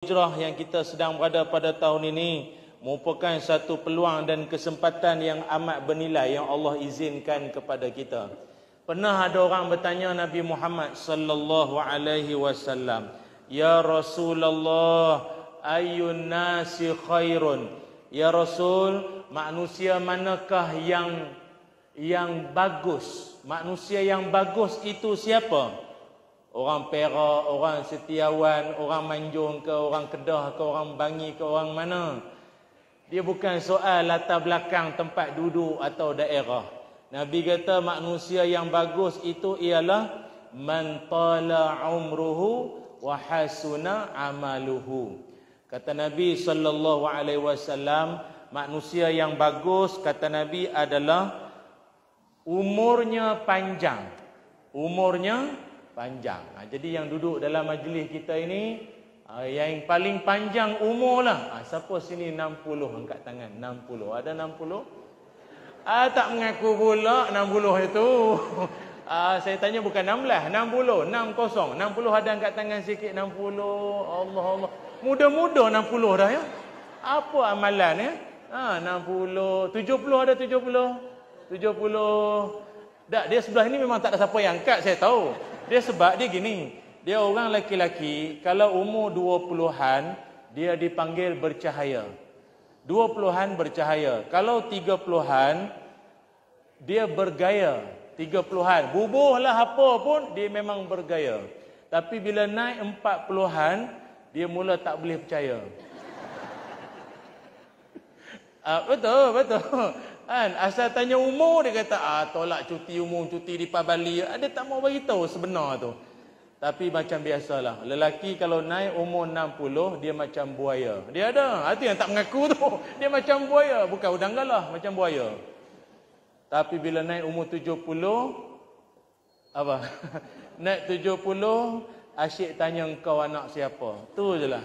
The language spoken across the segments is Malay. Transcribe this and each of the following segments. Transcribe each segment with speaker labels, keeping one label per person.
Speaker 1: Hijrah yang kita sedang berada pada tahun ini merupakan satu peluang dan kesempatan yang amat bernilai yang Allah izinkan kepada kita. Pernah ada orang bertanya Nabi Muhammad sallallahu alaihi wasallam, "Ya Rasulullah, ayyun nasi khairun?" Ya Rasul, manusia manakah yang bagus? Manusia yang bagus itu siapa? Orang Perak, orang Setiawan, orang Manjung ke, orang Kedah ke, orang Bangi ke, orang mana? Dia bukan soal latar belakang tempat duduk atau daerah. Nabi kata manusia yang bagus itu ialah man tala umruhu wa hasuna amaluhu. Kata Nabi sallallahu alaihi wasallam, manusia yang bagus kata Nabi adalah umurnya panjang. Umurnya panjang. Jadi yang duduk dalam majlis kita ini, yang paling panjang umur lah. Siapa sini 60? Angkat tangan. 60. Ada 60? Tak mengaku pula 60 itu. Saya tanya bukan 16. 60. 60. 60 ada angkat tangan sikit. 60. Allah. Muda-muda 60 dah ya. Apa amalan ya? 60. 70 ada 70. 70. Tak, dia sebelah ini memang tak ada siapa yang angkat, saya tahu. Dia sebab dia gini, dia orang lelaki-lelaki, kalau umur 20-an, dia dipanggil bercahaya. 20-an bercahaya. Kalau 30-an, dia bergaya. 30-an, bubuhlah apa pun, dia memang bergaya. Tapi bila naik 40-an, dia mula tak boleh percaya. Betul. Asal tanya umur, dia kata tolak cuti umum, cuti di Pabali. Dia tak mau beritahu sebenar tu. Tapi macam biasalah, lelaki kalau naik umur 60, dia macam buaya. Dia ada, itu yang tak mengaku tu. Dia macam buaya, bukan udang galah, macam buaya. Tapi bila naik umur 70, apa? Naik 70, asyik tanya engkau anak siapa. Tu je lah.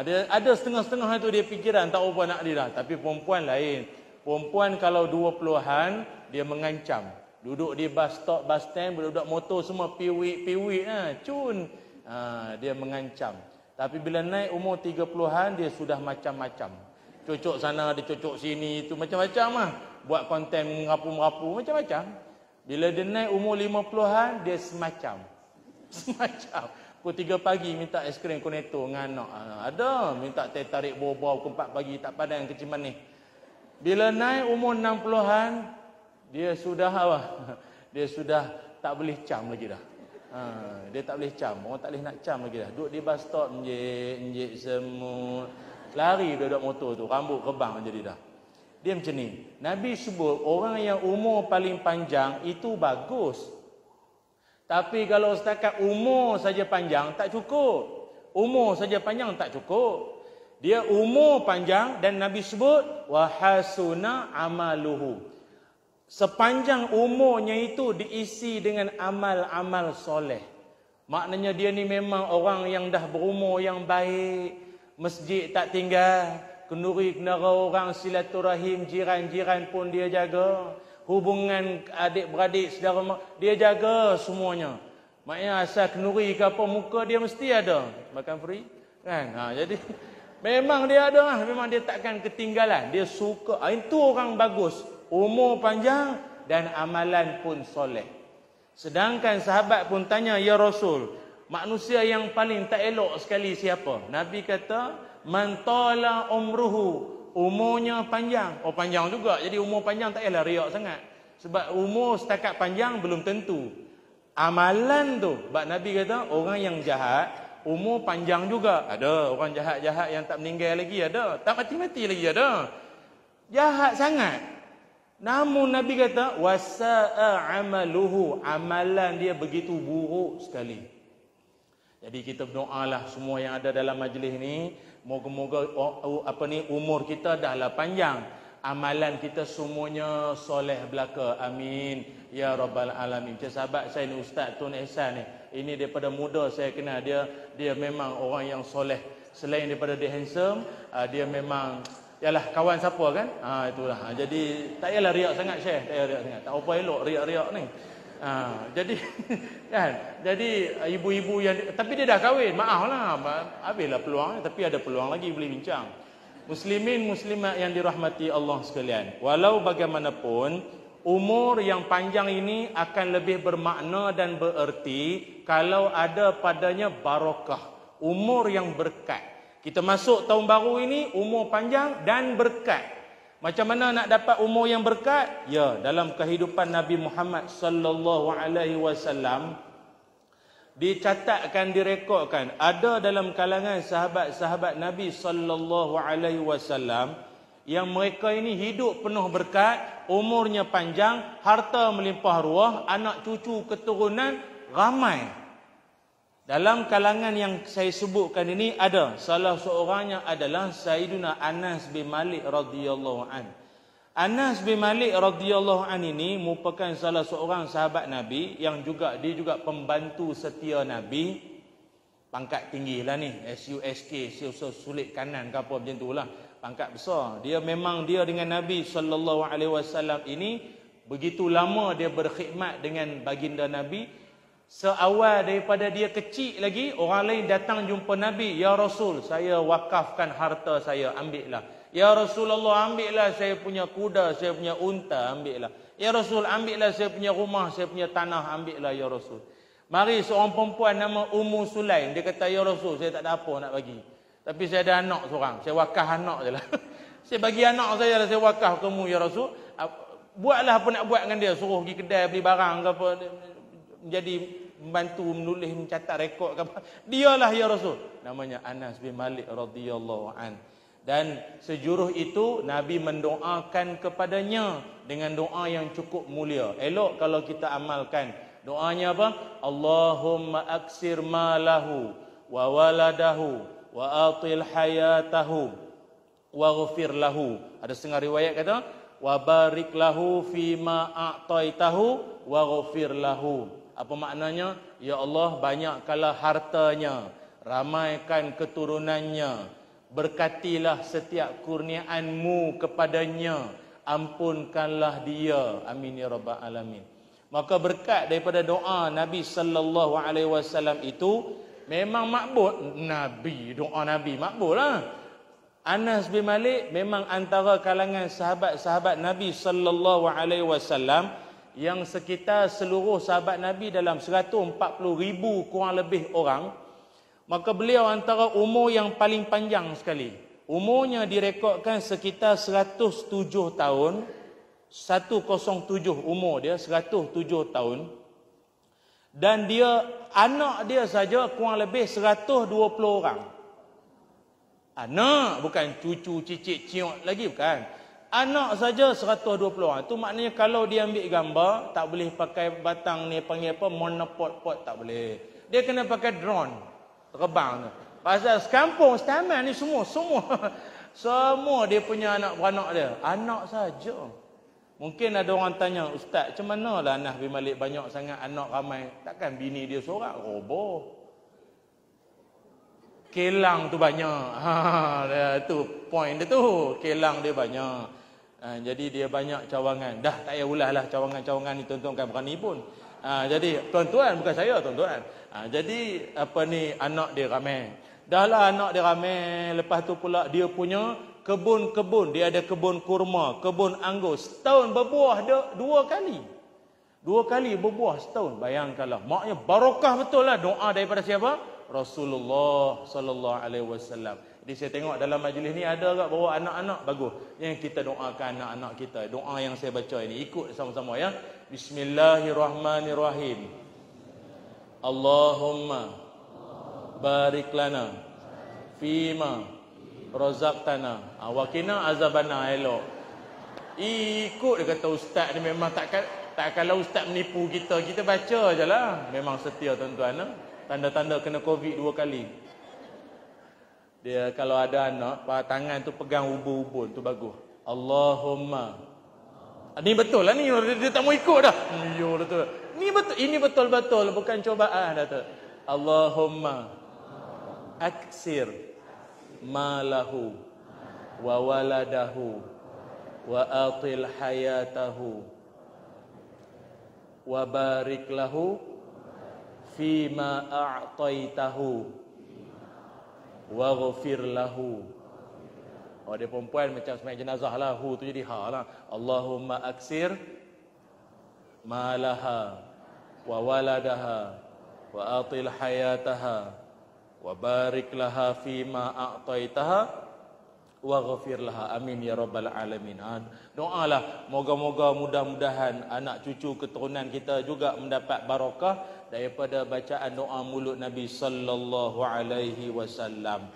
Speaker 1: Dia ada setengah-setengah tu dia fikiran, tak apa nak dia dah. Tapi perempuan lain. Perempuan kalau 20-an, dia mengancam. Duduk di bus stop, bus stand, budak-budak motor semua piwik-piwik. Cun. Dia mengancam. Tapi bila naik umur 30-an, dia sudah macam-macam. Cocok sana, dia cocok sini. Itu macam-macam lah. Buat konten merapu-merapu, macam-macam. Bila dia naik umur 50-an, dia semacam. Pukul 3 pagi minta aiskrim Cornetto dengan anak. Ada. Minta teh tarik bawah-bawah pukul 4 pagi. Tak pandang kecil manis. Bila naik umur 60-an, dia sudah apa? Dia sudah tak boleh cam lagi dah. Dia tak boleh cam. Orang tak boleh nak cam lagi dah. Duduk di bus stop, enjek semut. Lari duduk motor tu, rambut kebang jadi dah. Dia macam ni. Nabi sebut orang yang umur paling panjang itu bagus. Tapi kalau setakat umur saja panjang tak cukup. Umur saja panjang tak cukup. Dia umur panjang dan Nabi sebut wahasuna amaluhu. Sepanjang umurnya itu diisi dengan amal-amal soleh. Maknanya dia ni memang orang yang dah berumur yang baik. Masjid tak tinggal. Kenduri kendara orang, silaturahim, jiran-jiran pun dia jaga. Hubungan adik-beradik, saudara dia jaga semuanya. Maknanya asal kenduri ke apa muka dia mesti ada. Makan free kan? Jadi memang dia ada lah. Memang dia takkan ketinggalan. Dia suka. Itu orang bagus. Umur panjang dan amalan pun soleh. Sedangkan sahabat pun tanya, "Ya Rasul, manusia yang paling tak elok sekali siapa?" Nabi kata, "Man tala umruhu." Umurnya panjang. Panjang juga. Jadi umur panjang tak payahlah riak sangat. Sebab umur setakat panjang belum tentu. Amalan tu. Sebab Nabi kata, orang yang jahat umur panjang juga. Ada orang jahat-jahat yang tak meninggal lagi ada. Tak mati-mati lagi ada. Jahat sangat. Namun Nabi kata wasa'a amaluhu. Amalan dia begitu buruk sekali. Jadi kita berdoalah semua yang ada dalam majlis ni, moga-moga umur kita dahlah panjang. Amalan kita semuanya soleh belaka. Amin ya rabbal alamin. Macam sahabat saya ni Ustaz Tun Ehsan ni. Ini daripada muda saya kenal dia memang orang yang soleh. Selain daripada dia handsome, dia memang yalah kawan siapa kan? Itulah. Jadi tak payahlah riak sangat Syekh, tak payah riak sangat. Tak apa elok riak-riak ni. Jadi kan, jadi ibu-ibu yang tapi dia dah kahwin, maaflah, habislah peluang, tapi ada peluang lagi boleh bincang. Muslimin muslimat yang dirahmati Allah sekalian, walau bagaimanapun umur yang panjang ini akan lebih bermakna dan bererti kalau ada padanya barakah, umur yang berkat. Kita masuk tahun baru ini umur panjang dan berkat. Macam mana nak dapat umur yang berkat? Ya, dalam kehidupan Nabi Muhammad sallallahu alaihi wasallam dicatatkan, direkodkan, ada dalam kalangan sahabat-sahabat Nabi sallallahu alaihi wasallam yang mereka ini hidup penuh berkat, umurnya panjang, harta melimpah ruah, anak cucu keturunan ramai. Dalam kalangan yang saya sebutkan ini ada salah seorangnya adalah Sayyiduna Anas bin Malik radhiyallahu an. Anas bin Malik radhiyallahu an ini merupakan salah seorang sahabat Nabi yang juga dia juga pembantu setia Nabi. Pangkat tinggi lah ni, SUSK, sulit kanan ke apa macam tu lah. Pangkat besar. Dia memang dia dengan Nabi sallallahu alaihi wasallam ini begitu lama dia berkhidmat dengan baginda Nabi. Seawal daripada dia kecil lagi, orang lain datang jumpa Nabi, "Ya Rasul, saya wakafkan harta saya, ambillah. Ya Rasulullah, ambillah saya punya kuda, saya punya unta, ambillah. Ya Rasul, ambillah saya punya rumah, saya punya tanah, ambillah ya Rasul." Mari seorang perempuan nama Ummu Sulaim, dia kata, "Ya Rasul, saya tak ada apa nak bagi. Tapi saya ada anak seorang, saya wakaf anak je lah. Saya bagi anak saya lah, saya wakaf kamu ya Rasul. Buatlah apa nak buat dengan dia, suruh pergi kedai beli barang ke apa, menjadi membantu menulis, mencatat rekod ke apa. Dialah ya Rasul." Namanya Anas bin Malik radhiyallahu an. Dan sejuruh itu Nabi mendoakan kepadanya dengan doa yang cukup mulia. Elok kalau kita amalkan. Doanya apa? Allahumma aksir malahu wa waladahu wa atil hayatahu wa ghafir lahu. Ada setengah riwayat kata wa barik lahu fima a'taitahu wa ghafir lahu. Apa maknanya? Ya Allah, banyakkanlah hartanya, ramaikan keturunannya, berkatilah setiap kurniaanmu kepadanya, ampunkanlah dia. Amin ya rabbal alamin. Maka berkat daripada doa Nabi sallallahu alaihi wasallam itu memang makbul. Nabi, doa Nabi makbul lah. Anas bin Malik memang antara kalangan sahabat-sahabat Nabi sallallahu alaihi wasallam yang sekitar seluruh sahabat Nabi dalam 140,000 kurang lebih orang. Maka beliau antara umur yang paling panjang sekali. Umurnya direkodkan sekitar 107 tahun. 107 umur dia, 107 tahun. Dan dia, anak dia saja kurang lebih 120 orang. Anak, bukan cucu, cicit, ciut lagi, bukan. Anak saja 120 orang. Itu maknanya kalau dia ambil gambar, tak boleh pakai batang ni, panggil apa, monopod, tak boleh. Dia kena pakai drone, terbang tu. Pasal sekampung, setaman ni semua dia punya anak beranak dia. Anak saja. Mungkin ada orang tanya, "Ustaz, macam mana lah Anas bin Malik banyak sangat anak ramai? Takkan bini dia seorang?" Roboh. Kelang tu banyak. Itu point dia tu. Kelang dia banyak. Jadi dia banyak cawangan. Dah tak payah ulah lah cawangan-cawangan ni, tuan-tuan kan berani pun. Jadi tuan-tuan, bukan saya tuan-tuan. Jadi apa ni, anak dia ramai. Dah lah anak dia ramai. Lepas tu pula dia punya kebun-kebun. Dia ada kebun kurma, kebun anggur. Setahun berbuah dia 2 kali. 2 kali berbuah setahun. Bayangkanlah. Maknanya barakah betul lah. Doa daripada siapa? Rasulullah sallallahu alaihi wasallam. Jadi saya tengok dalam majlis ni ada agak bawa anak-anak, bagus. Yang kita doakan anak-anak kita. Doa yang saya baca ini ikut sama-sama ya. Bismillahirrahmanirrahim. Allahumma barik lana fima razaqtana wa qina azabana. Elok. Ikut dia kata ustaz ni memang tak kalau ustaz menipu kita baca je lah. Memang setia tuan-tuan. Tanda-tanda kena Covid 2 kali. Dia kalau ada anak, tangan tu pegang ubun-ubun tu bagus. Allahumma. Ni betul lah ni, dia tak mau ikut dah. Ya betul. Ini betul-betul bukan cobaan dah tu. Allahumma aksir malahu wa waladahu wa atil hayatahu wa barik lahu fima a'taitahu waghfir lahu. Oh, dia perempuan macam sembahyang jenazah lah, hu tu jadi ha lah. Allahumma aksir malaha wa waladaha wa atil hayataha wa barik laha fima a'taitaha waghfir laha. Amin ya rabbal alamin. Doalah moga-moga mudah-mudahan anak cucu keturunan kita juga mendapat barakah daripada bacaan doa mulut Nabi sallallahu alaihi wasallam.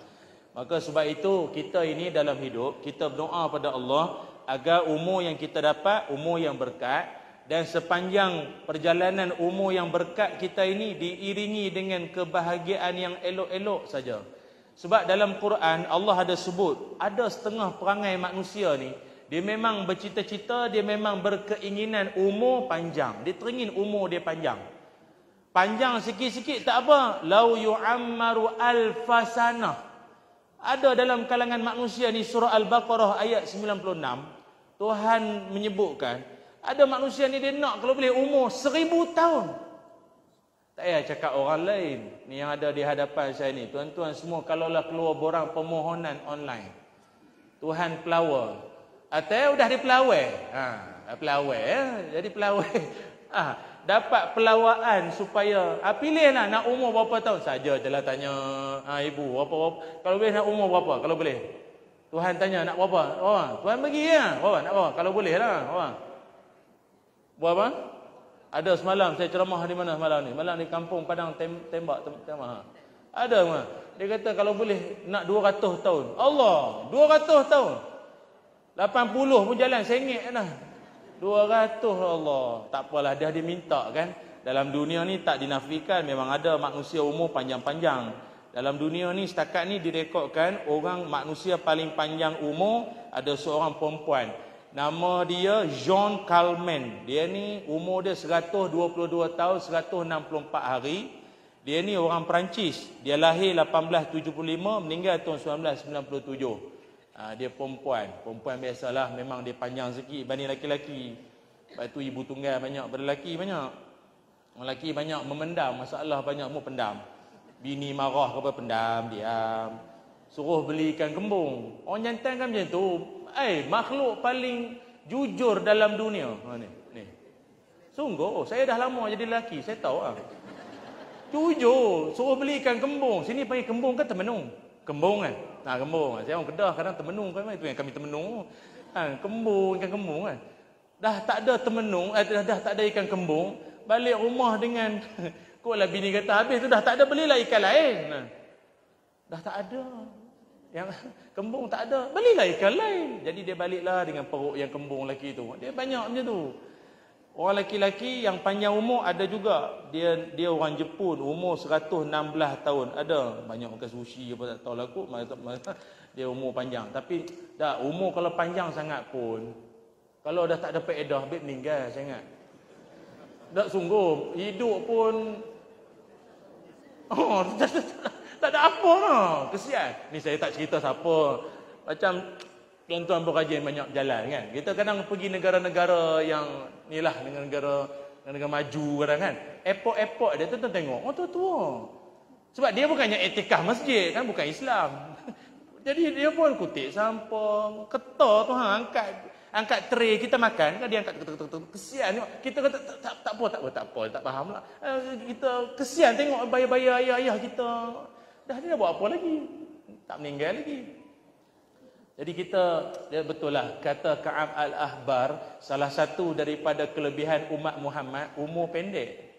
Speaker 1: Maka sebab itu kita ini dalam hidup kita berdoa pada Allah agar umur yang kita dapat umur yang berkat, dan sepanjang perjalanan umur yang berkat kita ini diiringi dengan kebahagiaan yang elok-elok saja. Sebab dalam Quran Allah ada sebut ada setengah perangai manusia ni dia memang bercita-cita, dia memang berkeinginan umur panjang. Dia teringin umur dia panjang. Panjang sikit-sikit tak apa. Lau yu'ammaru alfasanah. Ada dalam kalangan manusia ni surah Al-Baqarah ayat 96. Tuhan menyebutkan ada manusia ni dia nak kalau boleh umur 1000 tahun. Tak payah cakap orang lain. Ni yang ada di hadapan saya ni. Tuan-tuan semua kalaulah keluar borang permohonan online. Tuhan pelawar. Atau dah dipelawai. Pelawai ya. Jadi pelawai. Dapat pelawaan supaya pilihlah nak umur berapa tahun saja je lah tanya ibu berapa kalau boleh nak umur berapa kalau boleh. Tuhan tanya nak berapa? Tuhan bagi ya. Nak berapa? Kalau boleh lah. Berapa? Ada semalam saya ceramah di mana semalam ni? Malam di kampung Padang tembak. Ada mah. Dia kata kalau boleh nak 200 tahun. Allah, 200 tahun. 80 pun jalan sengit dah. 200 Allah. Tak apalah dia diminta kan. Dalam dunia ni tak dinafikan memang ada manusia umur panjang-panjang. Dalam dunia ni setakat ni direkodkan orang manusia paling panjang umur ada seorang perempuan. Nama dia Jean Calment. Dia ni umur dia 122 tahun 164 hari. Dia ni orang Perancis. Dia lahir 1875 meninggal tahun 1997. Dia perempuan biasalah memang dia panjang sikit banding lelaki-lelaki. Lepas tu ibu tunggal banyak pada lelaki banyak. Orang lelaki banyak memendam masalah, banyak mau pendam. Bini marah ke apa pendam, diam. Suruh beli ikan kembung. Orang jantan kan macam tu. Makhluk paling jujur dalam dunia. Ni. Sungguh, saya dah lama jadi lelaki, saya tahu Jujur, suruh beli ikan kembung. Sini panggil kembung kan temenung. Kembung kan? Kembung. Saya orang Kedah kadang temenung kan, itu yang kami temenung. Kembung, ikan kembung kan. Dah tak ada temenung, dah tak ada ikan kembung, balik rumah dengan koklah bini kata habis tu dah tak ada, belilah ikan lain. Dah tak ada. Yang kembung tak ada, belilah ikan lain. Jadi dia baliklah dengan perut yang kembung lelaki tu. Dia banyak macam tu. Orang lelaki-lelaki yang panjang umur ada juga. Dia orang Jepun, umur 116 tahun. Ada banyak makan sushi apa tak tahu lah kot. Dia umur panjang. Tapi dah umur kalau panjang sangat pun, kalau dah tak ada faedah, baik meninggal sangat. Tak sungguh, hidup pun tak ada apa lah. Kesian. Ni saya tak cerita siapa. Macam tuan-tuan berkajian banyak jalan kan. Kita kadang pergi negara-negara yang ni lah, negara maju kadang kan. Airport dia tuan-tuan tengok, tua-tua. Sebab dia bukannya etikah masjid kan, bukan Islam. Jadi dia pun kutip sampah, ketar tu angkat tray kita makan kan, dia angkat kesian. Kita kata tak apa, tak faham lah. Kita kesian tengok bayar-bayar ayah-ayah kita. Dia buat apa lagi? Tak meninggal lagi. Jadi dia betul lah kata Ka'ab al-Ahbar, salah satu daripada kelebihan umat Muhammad umur pendek.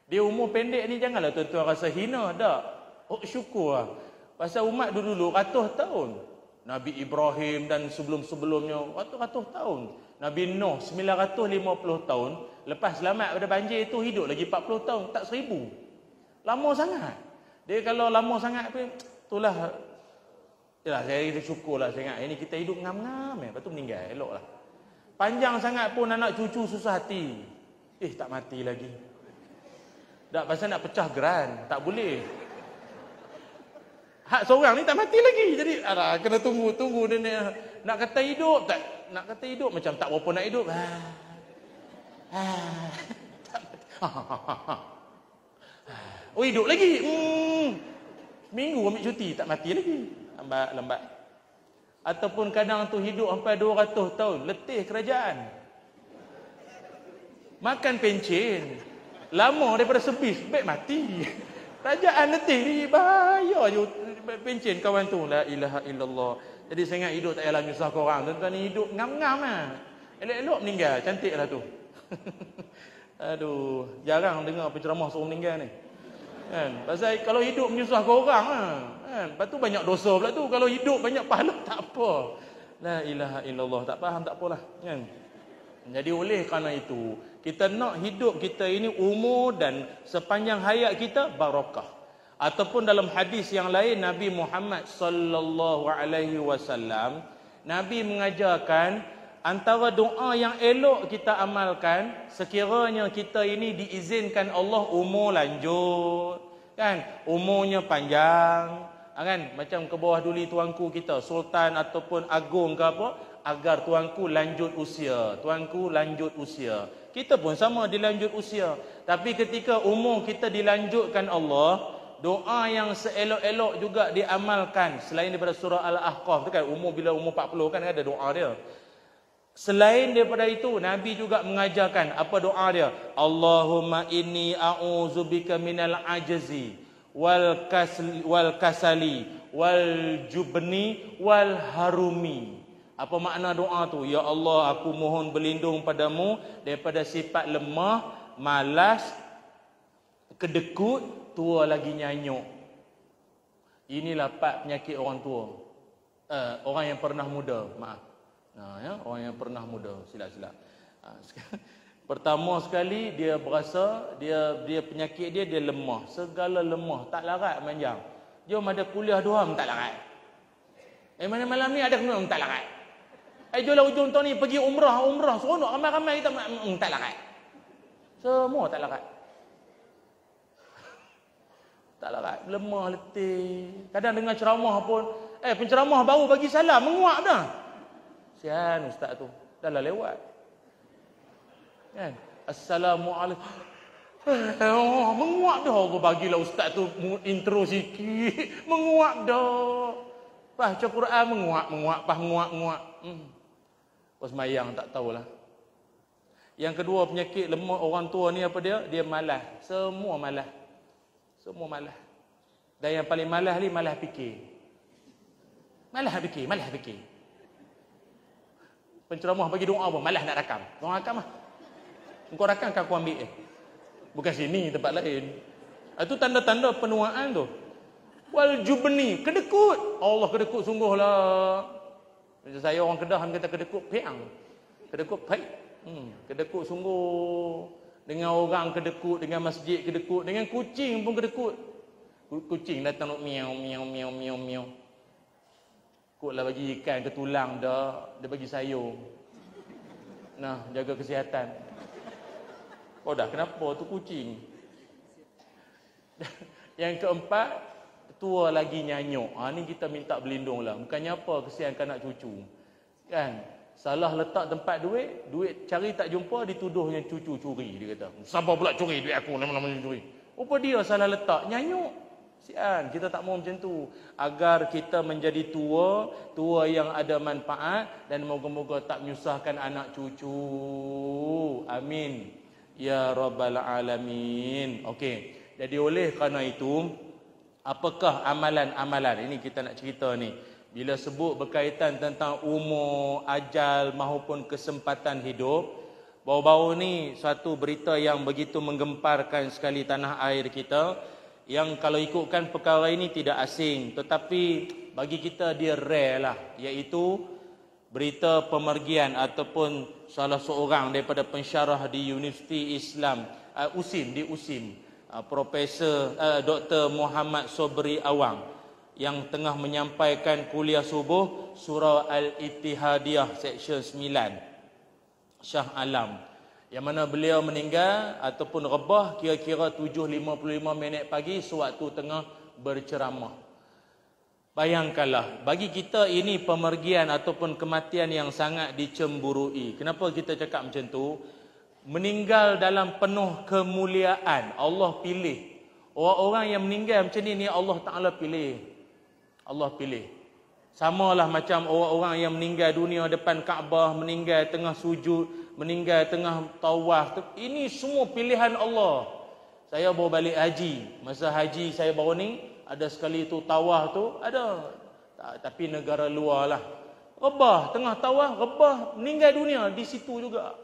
Speaker 1: Dia umur pendek ni janganlah tuan-tuan rasa hina, tak. Syukur lah. Pasal umat dulu ratus tahun. Nabi Ibrahim dan sebelum-sebelumnya ratus tahun. Nabi Nuh 950 tahun. Lepas selamat pada banjir itu hidup lagi 40 tahun, tak 1000. Lama sangat. Dia kalau lama sangat pun itulah. Yalah, saya syukurlah saya ingat ini kita hidup ngam-ngam lepas tu meninggal eloklah. Panjang sangat pun anak cucu susah hati. Tak mati lagi. Tak pasal nak pecah geran, tak boleh. Hak seorang ni tak mati lagi. Jadi kena tunggu dia nak kata hidup tak, nak kata hidup macam tak berapa nak hidup. Tak Oh, hidup lagi. Minggu ambil cuti, tak mati lagi. Lambat. Ataupun kadang tu hidup sampai 200 tahun, letih kerajaan. Makan pencen. Lama daripada sebis, baik mati. Kerajaan letih ni, bahaya je pencen kawan tu. La ilaha illallah. Jadi saya ingat hidup tak payahlah nyusah korang. Tuan-tuan ni hidup ngam-ngam lah. Elok-elok meninggal, cantik lah tu. Aduh, jarang dengar penceramah suruh meninggal ni. Kan? Pasal kalau hidup menyusah korang lah. Kan? Lepas tu banyak dosa pula tu. Kalau hidup banyak pahala tak apa. La ilaha illallah. Tak faham tak apalah. Kan? Jadi oleh kerana itu, kita nak hidup kita ini umur dan sepanjang hayat kita barakah. Ataupun dalam hadis yang lain, Nabi Muhammad sallallahu alaihi wasallam, Nabi mengajarkan antara doa yang elok kita amalkan sekiranya kita ini diizinkan Allah umur lanjut, kan, umurnya panjang, kan, macam ke bawah duli tuanku kita sultan ataupun agung ke apa, agar tuanku lanjut usia, tuanku lanjut usia. Kita pun sama dilanjut usia, tapi ketika umur kita dilanjutkan Allah, doa yang seelok-elok juga diamalkan selain daripada surah Al-Ahqaf tu kan, umur bila umur 40 kan ada doa dia. Selain daripada itu, Nabi juga mengajarkan apa doa dia? Allahumma inni a'udzubika minal ajzi wal kasali wal jubni wal harumi. Apa makna doa tu? Ya Allah, aku mohon berlindung padamu daripada sifat lemah, malas, kedekut, tua lagi nyanyuk. Inilah 4 penyakit orang tua. Orang yang pernah muda, maaf. Ya, orang yang pernah muda, silap-silap. Pertama sekali dia berasa dia penyakit dia lemah, segala lemah, tak larat manjang. Jom ada kuliah 2 tak larat. Mana malam ni ada kena tak larat. Jomlah hujung tahun ni pergi umrah, seronok ramai-ramai kita tak larat. Semua tak larat. Tak larat, lemah, letih. Kadang dengar ceramah pun, penceramah baru bagi salam, menguap dah. Sian ustaz tu, dah lah lewat. Kan? Assalamualaikum. Menguap dah. Aku bagilah ustaz tu intro sikit. Menguap dah. Baca Quran menguap. Pas mayang tak tahulah. Yang kedua penyakit lemah orang tua ni apa dia? Dia malas. Semua malas. Dan yang paling malas ni malas fikir. Malas fikir. Penceramah bagi doa pun malas nak rakam. Kau rakam lah. Kau rakam kan aku ambil bukan sini, tempat lain. Itu tanda-tanda penuaan tu. Wal jubni, kedekut. Allah kedekut sungguh lah. Macam saya orang Kedah kata kedekut piang. Kedekut baik. Kedekut sungguh. Dengan orang kedekut, dengan masjid kedekut, dengan kucing pun kedekut. Kucing datang nak miau. Kutlah bagi ikan ke tulang dah, dia bagi sayur. Nah, jaga kesihatan. Oh dah, kenapa tu kucing? Yang keempat, tua lagi nyanyuk. Ni kita minta berlindung lah. Bukannya apa, kesian anak cucu. Kan? Salah letak tempat duit cari tak jumpa, dituduhnya cucu curi. Dia kata, siapa pula curi duit aku, lama-lama curi. Apa dia salah letak? Nyanyuk. Sian, kita tak mau macam tu. Agar kita menjadi tua yang ada manfaat dan moga-moga tak menyusahkan anak cucu. Amin. Ya Rabbal Alamin. Okey. Jadi oleh kerana itu, apakah amalan-amalan? Ini kita nak cerita ni. Bila sebut berkaitan tentang umur, ajal maupun kesempatan hidup, baru-baru ni satu berita yang begitu menggemparkan sekali tanah air kita, yang kalau ikutkan perkara ini tidak asing, tetapi bagi kita dia rare lah, iaitu berita pemergian ataupun salah seorang daripada pensyarah di Universiti Islam USIM, Profesor Dr. Muhammad Sobri Awang, yang tengah menyampaikan kuliah subuh surah Al-Ittihadiyah seksyen 9 Shah Alam, yang mana beliau meninggal ataupun rebah kira-kira 7.55 pagi sewaktu tengah berceramah. Bayangkanlah, bagi kita ini pemergian ataupun kematian yang sangat dicemburui. Kenapa kita cakap macam tu? meninggal dalam penuh kemuliaan. Allah pilih. Orang-orang yang meninggal macam ni Allah Ta'ala pilih. Allah pilih. Samalah macam orang-orang yang meninggal dunia depan Kaabah, meninggal tengah sujud, meninggal tengah tawaf. Ini semua pilihan Allah. Saya baru balik haji. Masa haji saya baru ni, ada sekali tu tawaf tu, ada. Tapi negara luar lah. Rebah, tengah tawaf, rebah, meninggal dunia di situ juga.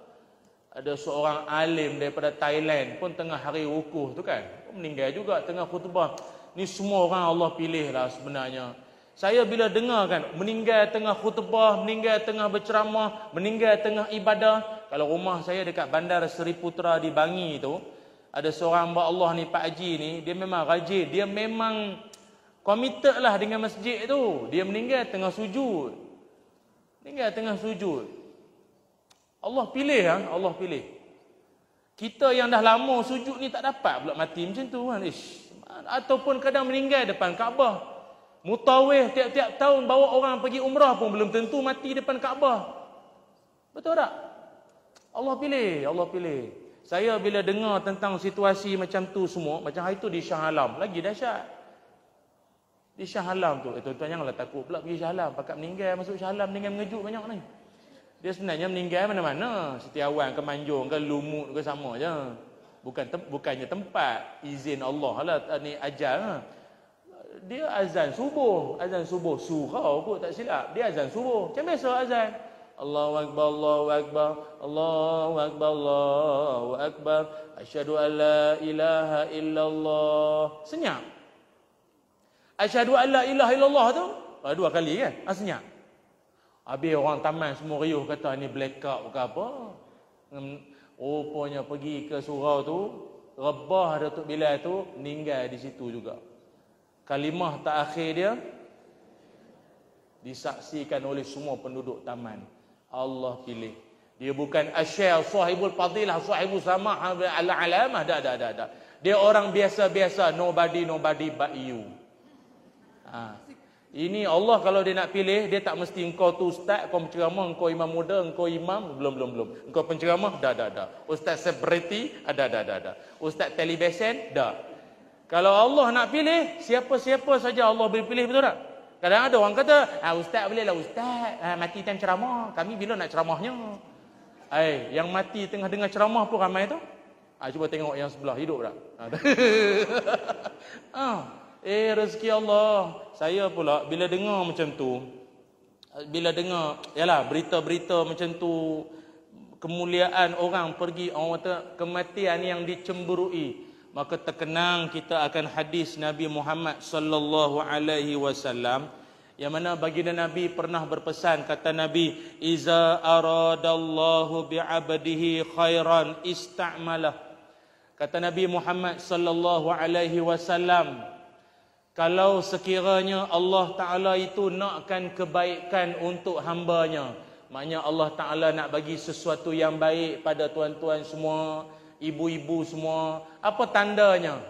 Speaker 1: Ada seorang alim daripada Thailand pun tengah hari wukuf tu kan. Meninggal juga tengah khutbah. Ni semua orang Allah pilih lah sebenarnya. Saya bila dengar kan, meninggal tengah khutbah, meninggal tengah berceramah, meninggal tengah ibadah. Kalau rumah saya dekat Bandar Seri Putra di Bangi tu, ada seorang hamba Allah ni, Pak Haji ni, dia memang rajin. Dia memang committed lah dengan masjid tu. Dia meninggal tengah sujud. Meninggal tengah sujud. Allah pilih kan, Allah pilih. Kita yang dah lama sujud ni tak dapat pula mati macam tu kan. Ataupun kadang meninggal depan Kaabah. Mutawih tiap-tiap tahun bawa orang pergi umrah pun belum tentu mati depan Kaabah. Betul tak? Allah pilih, Allah pilih. Saya bila dengar tentang situasi macam tu semua, macam hari tu di Shah Alam, lagi dahsyat. Di Shah Alam tu, tuan-tuan janganlah takut pula pergi Shah Alam, pakat meninggal masuk Shah Alam, meninggal mengejut banyak ni. Dia sebenarnya meninggal mana-mana, Setiawan ke Manjung ke Lumut ke sama je. Bukannya tempat izin Allah lah ni ajal lah. Dia azan subuh surau kot tak silap. Dia azan subuh. Macam biasa azan. Allahu akbar, Allahu akbar, Allahu akbar, Allahu akbar. Asyhadu an la ilaha illallah. Senyap. Asyhadu an la ilaha illallah tu dua kali kan? Senyap. Habis orang taman semua riuh kata ni blackout ke apa. Rupanya pergi ke surau tu, Rebah Datuk Bilal tu meninggal di situ juga. Kalimah terakhir dia disaksikan oleh semua penduduk taman. Allah pilih. Dia bukan asyar, sahibul fadilah, sahibul samah, al-alamah. Dah. Dia orang biasa-biasa. Nobody but you. Ini Allah kalau dia nak pilih, dia tak mesti engkau tu ustaz, kau penceramah, engkau imam muda, engkau imam, belum. Engkau penceramah, dah. Ustaz selebriti, dah. Ustaz television, dah. Kalau Allah nak pilih, siapa-siapa saja Allah boleh pilih, betul tak? Kadang ada orang kata, ustaz boleh lah ustaz, mati time ceramah. Kami bila nak ceramahnya? Yang mati tengah dengar ceramah pun ramai tu. Cuba tengok yang sebelah, hidup tak? Rezeki Allah. Saya pula bila dengar macam tu, bila dengar, yalah berita-berita macam tu, kemuliaan orang pergi, orang kata kematian yang dicemburui, maka terkenang kita akan hadis Nabi Muhammad sallallahu alaihi wasallam yang mana baginda Nabi pernah berpesan, kata Nabi, iza aradallahu bi'abdihi khairan ista'malah. Kata Nabi Muhammad sallallahu alaihi wasallam, kalau sekiranya Allah Taala itu nakkan kebaikan untuk hamba-Nya, maknanya Allah Taala nak bagi sesuatu yang baik pada tuan-tuan semua, ibu-ibu semua. Apa tandanya?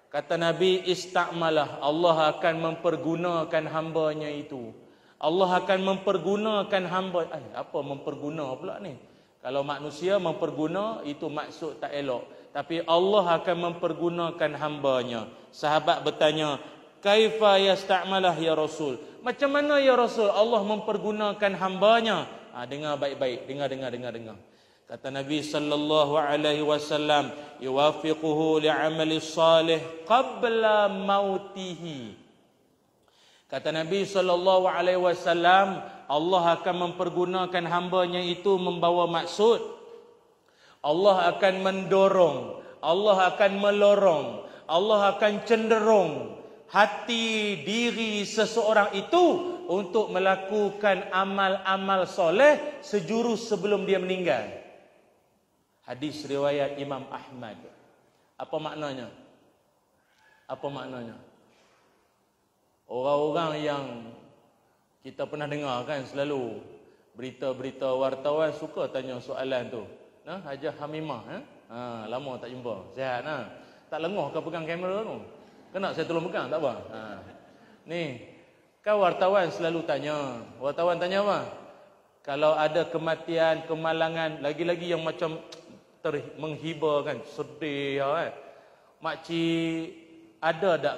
Speaker 1: Kata Nabi, istakmalah. Allah akan mempergunakan hamba-Nya itu. Allah akan mempergunakan hamba. Apa memperguna pula ni? Kalau manusia memperguna, itu maksud tak elok. Tapi Allah akan mempergunakan hamba-Nya. Sahabat bertanya, kaifa yastakmalah ya Rasul? Macam mana ya Rasul Allah mempergunakan hamba-Nya? Dengar baik-baik. Dengar. Kata Nabi sallallahu alaihi wasallam, yuwafiquhu li'amali salih qabla mautihi. Kata Nabi sallallahu alaihi wasallam, Allah akan mempergunakan hamba-Nya itu membawa maksud. Allah akan mendorong, Allah akan melorong, Allah akan cenderung hati diri seseorang itu untuk melakukan amal-amal soleh sejurus sebelum dia meninggal. Hadis riwayat Imam Ahmad. Apa maknanya? Orang-orang yang kita pernah dengar kan selalu berita-berita wartawan suka tanya soalan tu. Hajah Hamimah, lama tak jumpa. Sihat nah. Tak lengah ke pegang kamera tu? Kena saya tolong pegang tak apa. Ni, kan wartawan selalu tanya. Wartawan tanya apa? Kalau ada kematian, kemalangan, lagi-lagi yang macam menghibur kan, sedih kan. Makcik ada tak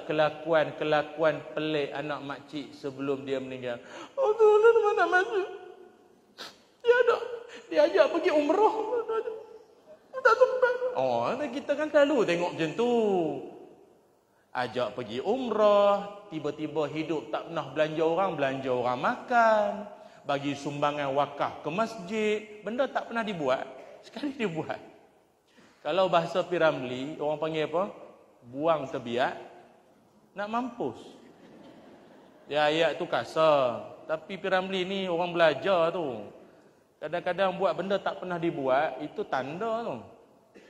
Speaker 1: kelakuan pelik anak makcik sebelum dia meninggal? Oh Tuhan, mana makcik? Dia ada diajak pergi umrah. Tak sempat. Oh, kita kan selalu tengok macam tu. Ajak pergi umrah, tiba-tiba hidup tak pernah belanja orang makan. Bagi sumbangan wakaf ke masjid, benda tak pernah dibuat, sekali dibuat. Kalau bahasa Piramli, orang panggil apa? Buang terbiak, nak mampus. Ya, ayat tu kasar. Tapi Piramli ni orang belajar tu. Kadang-kadang buat benda tak pernah dibuat, itu tanda tu.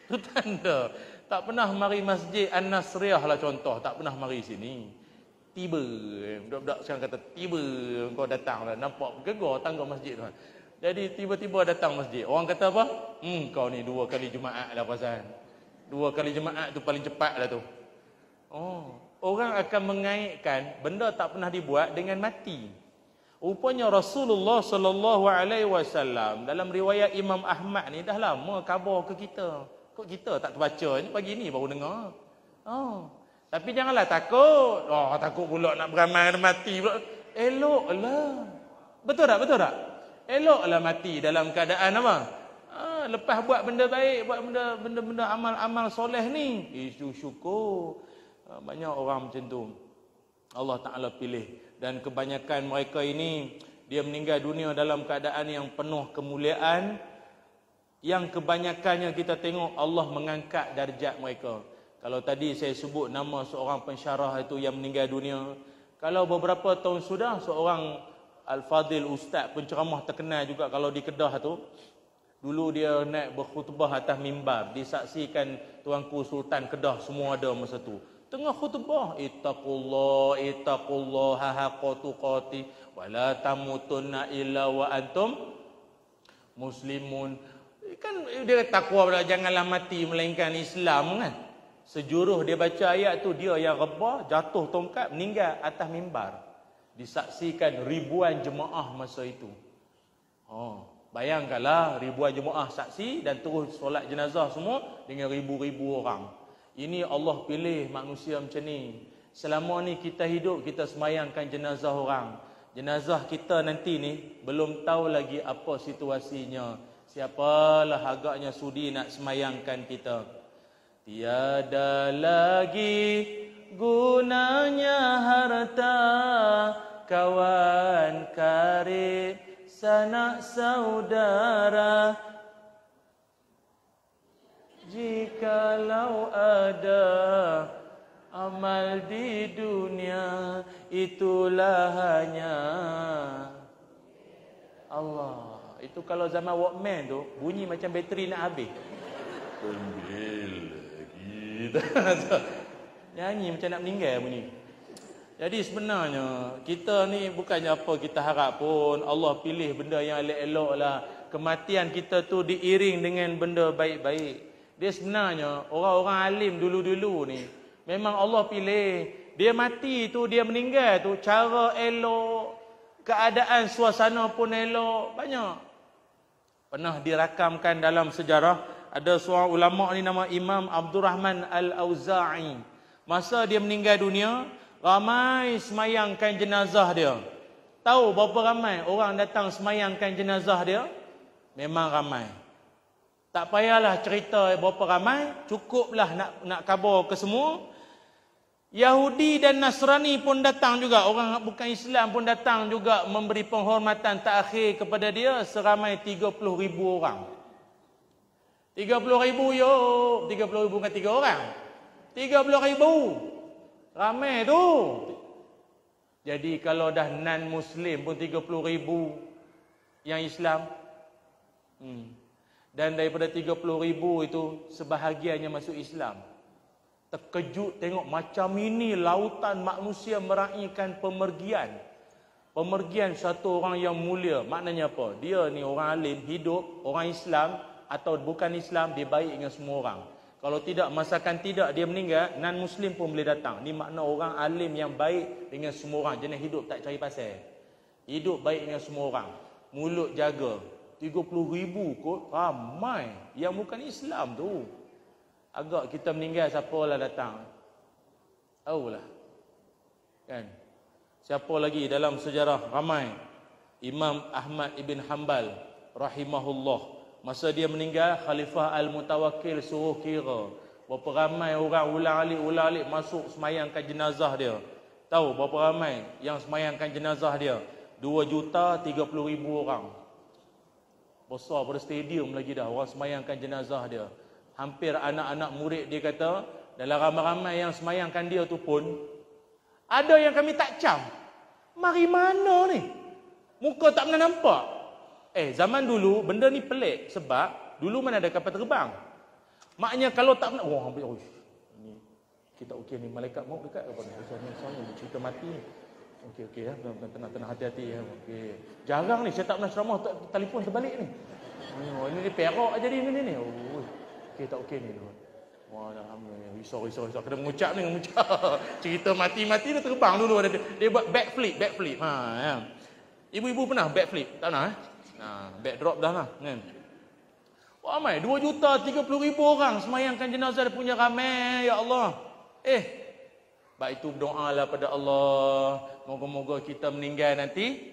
Speaker 1: Itu tanda. Tak pernah mari masjid An-Nasriyah lah contoh, tak pernah mari sini. Tiba, budak-budak sekarang kata, tiba kau datang lah, nampak gegar tangga masjid tu. Jadi tiba-tiba datang masjid. Orang kata apa? Kau ni 2 kali Jumaat lah pasal. 2 kali Jumaat tu paling cepat lah tu. Oh, orang akan mengaitkan benda tak pernah dibuat dengan mati. Rupanya Rasulullah sallallahu alaihi wasallam dalam riwayat Imam Ahmad ni dah lama khabar ke kita. Kok kita tak terbaca ni, pagi ni baru dengar. Oh. Tapi janganlah takut. Oh, takut pula nak beramal mati pula. Eloklah. Betul tak? Betul tak? Eloklah mati dalam keadaan apa? Lepas buat benda baik, buat benda amal-amal soleh ni, isu syukur. Banyak orang macam tu. Allah Ta'ala pilih. Dan kebanyakan mereka ini, dia meninggal dunia dalam keadaan yang penuh kemuliaan. Yang kebanyakannya kita tengok Allah mengangkat darjat mereka. Kalau tadi saya sebut nama seorang pensyarah itu yang meninggal dunia. Kalau beberapa tahun sudah, seorang Al-Fadil Ustaz penceramah terkenal juga kalau di Kedah tu. Dulu dia naik berkhutbah atas mimbar. Disaksikan Tuanku Sultan Kedah semua ada masa tu. Tengah khutbah, ittaqullah haqqa tuqati wa la tamutunna illa wa antum muslimun. Kan dia takwa janganlah mati melainkan Islam kan. Sejuruh dia baca ayat tu, dia yang rebah, jatuh tongkat, meninggal atas mimbar. Disaksikan ribuan jemaah masa itu. Oh, bayangkanlah ribuan jemaah saksi dan terus solat jenazah semua dengan ribu-ribu orang. Ini Allah pilih manusia macam ni. Selama ni kita hidup, kita semayangkan jenazah orang. Jenazah kita nanti ni belum tahu lagi apa situasinya. Siapalah agaknya sudi nak semayangkan kita. Tiada lagi gunanya harta, kawan karib, sanak saudara, jikalau ada amal di dunia, itulah hanya Allah. Itu kalau zaman Walkman tu bunyi macam bateri nak habis. Ambil lagi. Nyanyi macam nak meninggal bunyi. Jadi sebenarnya kita ni bukannya apa kita harap pun. Allah pilih benda yang elok-elok lah. Kematian kita tu diiring dengan benda baik-baik. Dia sebenarnya orang-orang alim dulu-dulu ni memang Allah pilih. Dia mati tu, dia meninggal tu cara elok, keadaan suasana pun elok, banyak. Pernah dirakamkan dalam sejarah, ada seorang ulama ni nama Imam Abdul Rahman Al-Auza'i. Masa dia meninggal dunia, ramai semayangkan jenazah dia. Tahu berapa ramai orang datang semayangkan jenazah dia? Memang ramai. Tak payahlah cerita berapa ramai, cukuplah nak khabar ke semua. Yahudi dan Nasrani pun datang juga, orang bukan Islam pun datang juga memberi penghormatan terakhir kepada dia seramai 30,000 orang. 30,000 yo, 30,000 bukan 3 orang. 30,000. Ramai tu. Jadi kalau dah non-Muslim pun 30,000 yang Islam. Dan daripada 30,000 itu sebahagiannya masuk Islam. Terkejut tengok macam ini lautan manusia meraihkan pemergian. Pemergian satu orang yang mulia. Maknanya apa? Dia ni orang alim, hidup, orang Islam atau bukan Islam, dia baik dengan semua orang. Kalau tidak, masakan tidak dia meninggal, non-Muslim pun boleh datang. Ni makna orang alim yang baik dengan semua orang. Jenis hidup tak cari pasal. Hidup baik dengan semua orang. Mulut jaga. 30,000 kot, ramai. Yang bukan Islam tu. Agak kita meninggal, siapa lah datang? Tahulah. Kan? Siapa lagi dalam sejarah? Ramai. Imam Ahmad ibn Hanbal rahimahullah. Masa dia meninggal, Khalifah Al-Mutawakkil suruh kira berapa ramai orang ulang-alik masuk semayangkan jenazah dia. Tahu berapa ramai yang semayangkan jenazah dia? 2,30,000 orang. Besar pada stadium lagi dah orang semayangkan jenazah dia. Hampir anak-anak murid dia kata, dalam ramai-ramai yang semayangkan dia tu pun ada yang kami tak cam. Mari mana ni? Muka tak pernah nampak. Zaman dulu benda ni pelik sebab dulu mana ada kapal terbang. Maknanya kalau tak pernah, ni kita okey ni, malaikat maut dekat apa ni? Soalnya cerita mati ni. Okey ya, tenang hati-hati ya. Okey. Jarang ni saya tak pernah ceramah telefon terbalik ni. Ini perak aja ni. Okey tak okey ni. Wah, alhamdulillah. Risau. Kena mengucap. Cerita mati-mati dia terbang dulu. Dia buat backflip. Ya. Ibu-ibu pernah backflip? Tak pernah backdrop dah lah kan. Ramai 2,30,000 orang semayangkan jenazah dia punya ramai, ya Allah. Baik itu berdoalah pada Allah, moga-moga kita meninggal nanti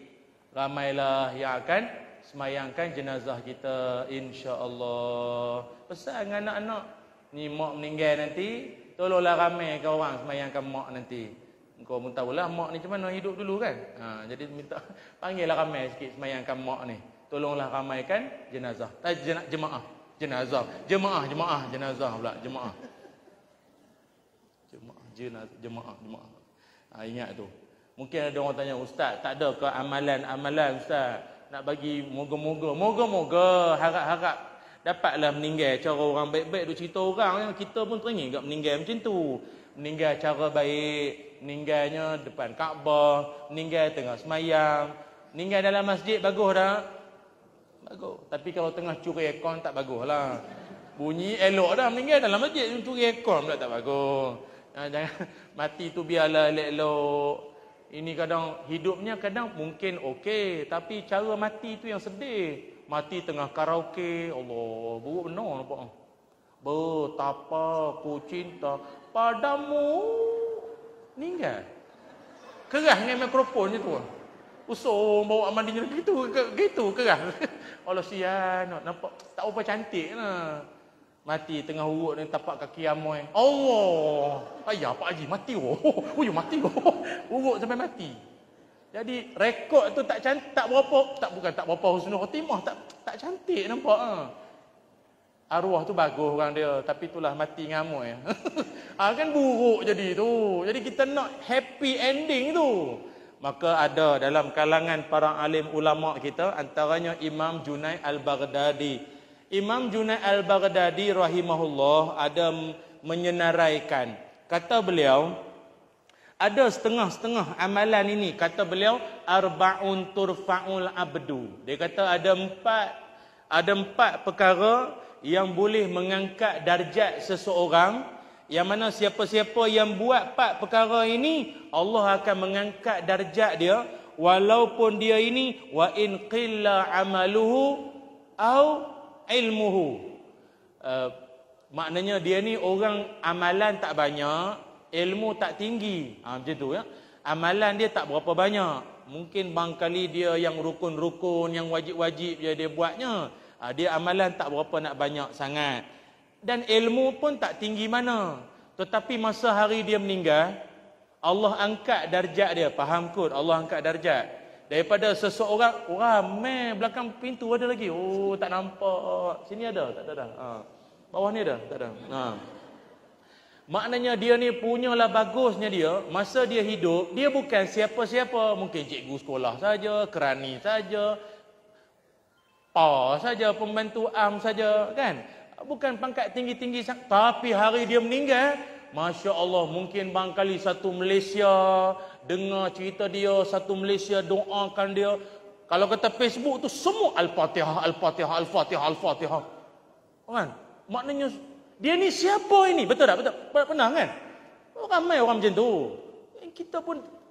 Speaker 1: ramailah yang akan semayangkan jenazah kita, insya-Allah. Pesan dengan anak-anak, ni mak meninggal nanti, tolonglah ramaikan orang semayangkan mak nanti. Engkau pun tahulah mak ni macam mana hidup dulu kan. Jadi minta panggillah ramai sikit semayangkan mak ni. Tolonglah ramaikan jenazah. Jemaah jenazah pula, jemaah. Ingat tu. Mungkin ada orang tanya, ustaz, tak ada ke amalan ustaz nak bagi moga-moga harap-harap dapatlah meninggal cara orang baik-baik. Duk cerita orang yang kita pun teringin enggak meninggal macam tu. Meninggal cara baik, meninggalnya depan Kaabah, meninggal tengah semayang, meninggal dalam masjid bagus dah. Bagus. Tapi kalau tengah curi aircon tak baguslah. Bunyi elok dah, meninggal dalam masjid curi aircon pula tak bagus. Jangan mati tu biarlah elok-elok. Ini kadang hidupnya kadang mungkin okey, tapi cara mati tu yang sedih. Mati tengah karaoke, Allah, buruk benar nampak. Betapa ku cinta padamu. Meninggal. Kerah dengan mikrofon je tu. Usung bawa mandinya gitu kerah. Allah sian, nampak tak apa cantik lah. Mati tengah urut ni tapak kaki amoy. Allah. Ayah Pak Haji mati mati. Urut sampai mati. Jadi rekod tu tak cantik, tak berapa husnul khatimah, tak cantik nampak. Arwah tu bagus orang dia, tapi itulah mati ngamoy. Kan buruk jadi tu. Jadi kita nak happy ending tu. Maka ada dalam kalangan para alim ulama kita, antaranya Imam Junaid Al-Baghdadi. Imam Junaid Al-Baghdadi rahimahullah ada menyenaraikan. Kata beliau, ada setengah-setengah amalan ini. Kata beliau, arba'un turfa'ul abdu. Dia kata ada empat perkara yang boleh mengangkat darjat seseorang. Yang mana siapa-siapa yang buat 4 perkara ini, Allah akan mengangkat darjat dia, walaupun dia ini wa in qilla amaluhu au ilmuhu. Maknanya dia ni orang amalan tak banyak, ilmu tak tinggi. Macam tu ya. Amalan dia tak berapa banyak. Mungkin barangkali dia yang rukun-rukun, yang wajib-wajib dia buatnya. Dia amalan tak berapa nak banyak sangat. Dan ilmu pun tak tinggi mana. Tetapi masa hari dia meninggal, Allah angkat darjat dia. Faham kot? Allah angkat darjat. Daripada seseorang, ramai belakang pintu ada lagi. Oh, tak nampak. Sini ada? Tak ada. Bawah ni ada? Tak ada. Maknanya dia ni punyalah bagusnya dia. Masa dia hidup, dia bukan siapa-siapa. Mungkin cikgu sekolah saja, kerani saja, saja, pembantu saja, kan? Bukan pangkat tinggi-tinggi, tapi hari dia meninggal, Masya Allah, mungkin barangkali satu Malaysia dengar cerita dia, satu Malaysia doakan dia. Kalau kata Facebook tu semua Al-Fatihah, Al-Fatihah, Al-Fatihah, Al-Fatihah. Kan? Maknanya dia ni siapa ini? Betul tak? Betul? Pernah kan? Ramai orang macam tu.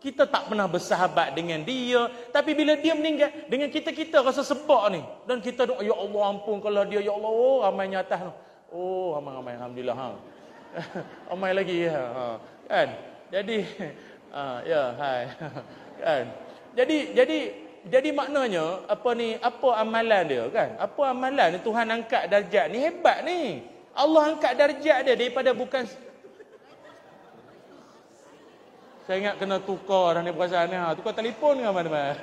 Speaker 1: Kita tak pernah bersahabat dengan dia, tapi bila dia meninggal, dengan kita rasa sebab ni. Dan kita doa, ya Allah ampun kalau dia, ya Allah, oh ramainya atas tu. Oh, ramai alhamdulillah. Ramai lagi ya. Kan? Jadi ya, hai. Kan? Jadi maknanya apa amalan dia kan? Apa amalan ni Tuhan angkat darjat ni, hebat ni. Allah angkat darjat dia daripada bukan. Saya ingat kena tukar dah ni perasaan ni. Tukar telefon ke mana-mana.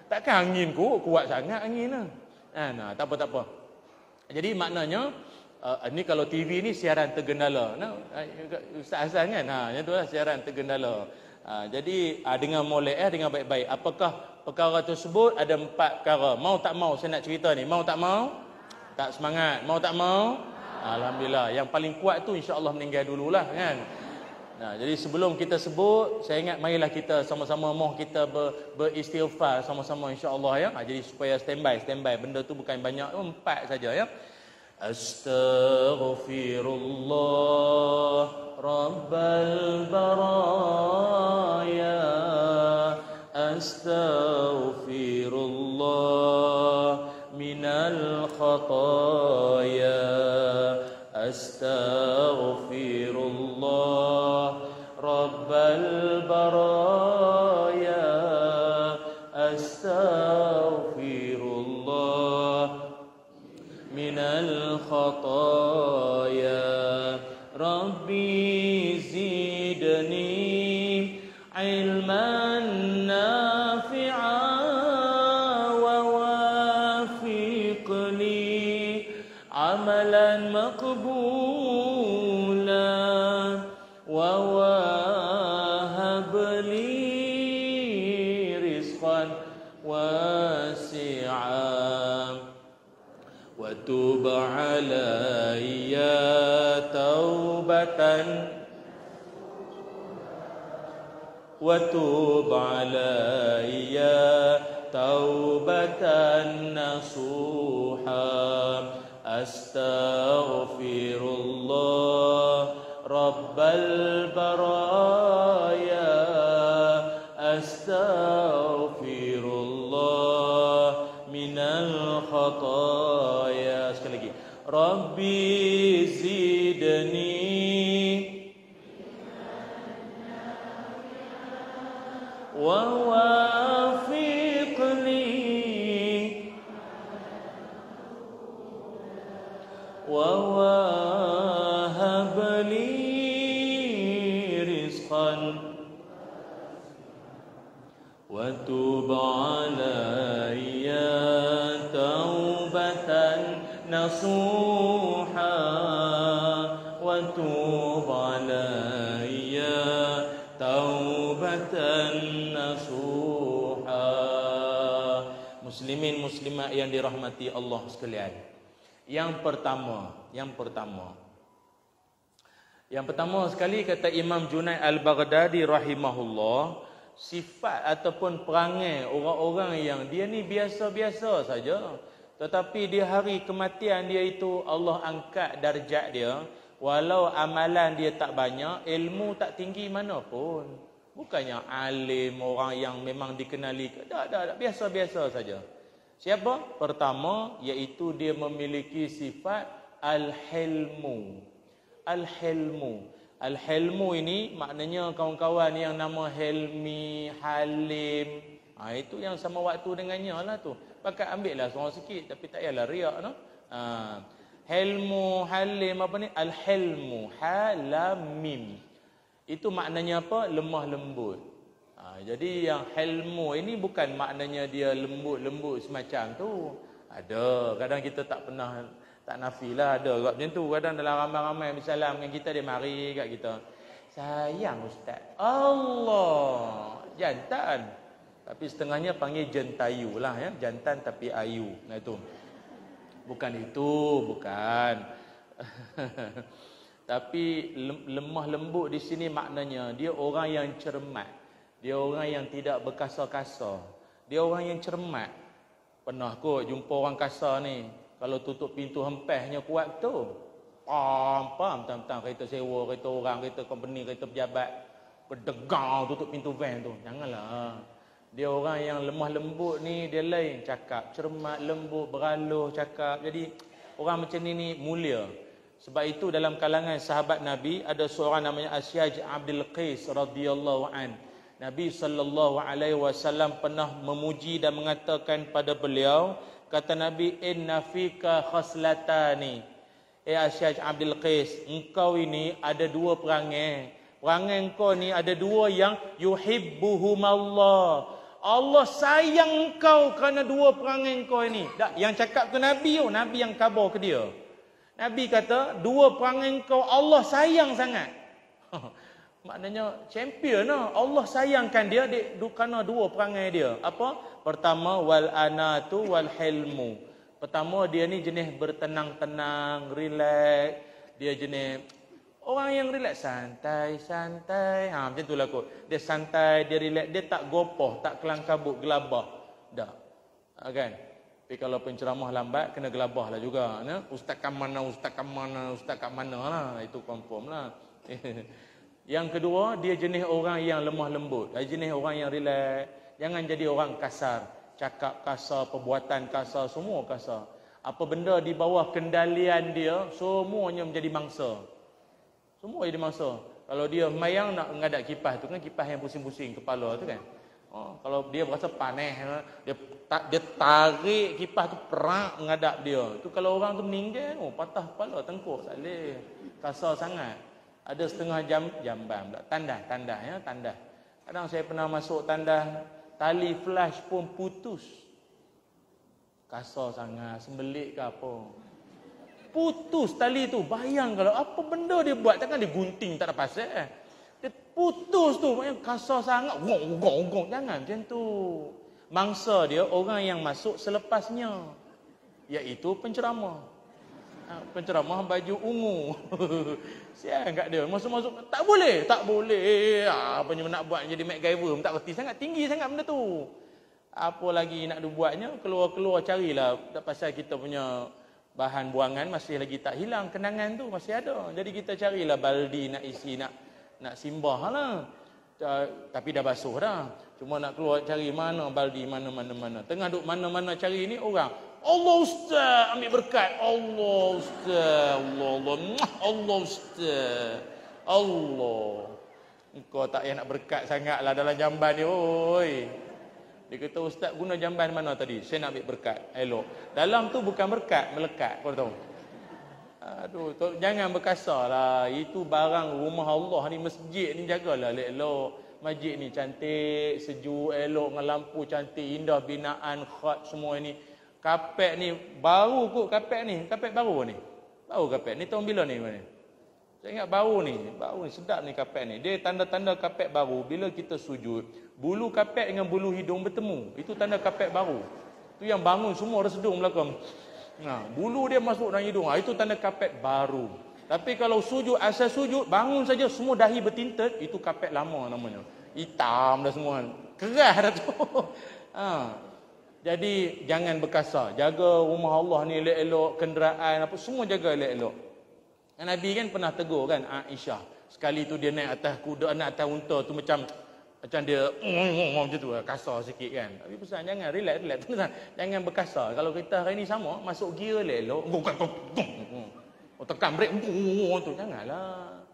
Speaker 1: Takkan angin kuat sangat angin lah. Nah, tak apa. Jadi maknanya ni kalau TV ni siaran tergendala. Ustaz Hasan kan? Yang tu lah siaran tergendala. Jadi dengan molek dengan baik-baik. Apakah perkara tersebut ada 4 perkara. Mau tak mau saya nak cerita ni. Mau tak mau? Tak semangat. Mau tak mau? Alhamdulillah. Yang paling kuat tu insya-Allah meninggal dululah kan. Nah, jadi sebelum kita sebut, saya ingat marilah kita sama-sama kita beristighfar sama-sama insya-Allah ya. Jadi supaya standby. Benda tu bukan banyak, 4 saja ya. Astaghfirullah Rabbal baraya. Astaghfirullah minal khataya. Astaghfirullah Rabbal baraya. Astaghfirullah minal khataya. Rabbi zidni ilman nafi'an wa wafiqni amalan maqbulan wa wahabli rizqan wasi'an wa tub alayya taubatan wa tub alayya taubatan nasuha. Astaghfirullah Rabbal baraya. Astaghfirullah minal khataya. Sekali lagi. Rabbi zidni wa wafiqni wa wahabli rizqan wa tub alayya taubatan nasuha. Wa tub alayya taubatan nasuha. Muslimin muslimat yang dirahmati Allah sekalian. Yang pertama sekali kata Imam Junaid Al-Baghdadi rahimahullah, sifat ataupun perangai orang-orang yang dia ni biasa-biasa saja, tetapi di hari kematian dia itu Allah angkat darjat dia, walau amalan dia tak banyak, ilmu tak tinggi mana pun. Bukannya alim, orang yang memang dikenali, tak, biasa-biasa saja. Siapa? Pertama, iaitu dia memiliki sifat al-hilmu. Al-hilmu ini maknanya kawan-kawan yang nama Helmi, Halim. Itu yang sama waktu dengannya lah tu. Pakai ambil lah seorang sikit, tapi tak payahlah riak. No? Helmu, Halim, apa ni? Al-hilmu, halamim. Itu maknanya apa? Lemah lembut. Jadi yang hilmu ini bukan maknanya dia lembut-lembut semacam tu. Ada, kadang kita tak nafilah ada juga macam tu. Kadang dalam ramai-ramai bersalam dengan kita, dia mari kat kita. Sayang Ustaz. Allah, jantan. Tapi setengahnya panggil jentayu lah ya, jantan tapi ayu. Nah itu. Bukan itu, bukan. Tapi lemah lembut di sini maknanya dia orang yang cermat. Dia orang yang tidak berkasar-kasar. Dia orang yang cermat. Pernah kot jumpa orang kasar ni. Kalau tutup pintu hempasnya kuat tu. Pam, tentang kereta sewa, kereta orang, kereta company, kereta pejabat. berdegar tutup pintu van tu. Janganlah. Dia orang yang lemah lembut ni, dia lain cakap, cermat, lembut, beraloh cakap. Jadi orang macam ni mulia. Sebab itu dalam kalangan sahabat Nabi ada seorang namanya Asyaj Abdul Qais radhiyallahu an. Nabi sallallahu alaihi wasallam pernah memuji dan mengatakan pada beliau, kata Nabi, inna fika khaslatani. Asyaj Abdul Qais, engkau ini ada dua perangai. Perangai engkau ni ada dua yang yuhibbuhumallah. Allah sayang engkau kerana dua perangai engkau ini. Yang cakap ke Nabi, Nabi yang khabar ke dia. Nabi kata, dua perangai engkau Allah sayang sangat. Maknanya champion lah. Allah sayangkan dia kerana dua perangai dia. Apa? Pertama, wal anatu wal hilmu. Pertama, dia ni jenis bertenang-tenang, relax. Dia jenis orang yang relax, santai-santai. Macam itulah kot. Dia santai, dia relax, dia tak gopoh, tak kelang kabut, gelabah. Dah. Kan? Tapi kalau penceramah lambat, kena gelabah lah juga. Ustaz kat mana, ustaz kat mana, ustaz kat mana lah. Itu confirm lah. Yang kedua, dia jenis orang yang lemah lembut. Dia jenis orang yang relax. Jangan jadi orang kasar. Cakap kasar, perbuatan kasar, semua kasar. Apa benda di bawah kendalian dia, semuanya menjadi mangsa. Semua jadi mangsa. Kalau dia mayang nak mengadap kipas tu kan, kipas yang pusing-pusing kepala tu kan. Kalau dia berasa panas, dia tarik kipas tu perak mengadap dia. Tu kalau orang tu meninggal, patah kepala, tengkuk, tak boleh. Kasar sangat. Ada setengah jamban pula. Tandas ya, tandas. Kadang saya pernah masuk tandas, tali flash pun putus. Kasar sangat, sembelit ke apa. Putus tali tu. Bayang kalau apa benda dia buat, takkan dia gunting tak ada pasal. Dia putus tu, maknanya kasar sangat. Gong. Jangan macam tu. Mangsa dia orang yang masuk selepasnya, iaitu penceramah. Penceramah baju ungu. Sial kat dia. Masuk-masuk tak boleh. Apa yang nak buat jadi MacGyver, tak reti sangat, tinggi sangat benda tu. Apa lagi nak dibuatnya, keluar-keluar carilah. Tak pasal kita punya bahan buangan masih lagi tak hilang, kenangan tu masih ada. Jadi kita carilah baldi nak isi, nak simbah lah. Tapi dah basuh dah. Cuma nak keluar cari mana baldi, mana. Tengah duk mana-mana cari ni orang, Allah Ustaz, ambil berkat. Allah Ustaz, Allah Ustaz, Allah. Engkau tak payah nak berkat sangatlah dalam jamban ni, oi. Dia kata, Ustaz guna jamban mana tadi? Saya nak ambil berkat. Elok. Dalam tu bukan berkat, melekat. Kau tahu? Aduh, jangan berkasar lah. Itu barang rumah Allah ni, masjid ni, jagalah elok. Masjid ni cantik, sejuk, elok, dengan lampu cantik, indah, binaan, khat semua ni. Kapek ni baru kot, kapek ni baru ni. Baru kapek ni tahun bila ni? Saya ingat baru ni sedap ni kapek ni. Dia tanda-tanda kapek baru. Bila kita sujud, bulu kapek dengan bulu hidung bertemu. Itu tanda kapek baru. Tu yang bangun semua resedung belakang. Bulu dia masuk dalam hidung. Itu tanda kapek baru. Tapi kalau sujud, asal sujud, bangun saja semua dahi bertinted, itu kapek lama namanya. Hitam dah semua. Keras dah tu. Jadi jangan berkasar. Jaga rumah Allah ni elok-elok, kenderaan apa semua jaga elok-elok. Nabi kan pernah tegur kan Aisyah. Sekali tu dia naik atas kuda, naik atas unta tu macam dia macam tu, kasar sikit kan. Tapi pesan jangan relax. Jangan berkasar. Kalau kita hari ni sama, masuk gear elok. Tekan brek tu, janganlah.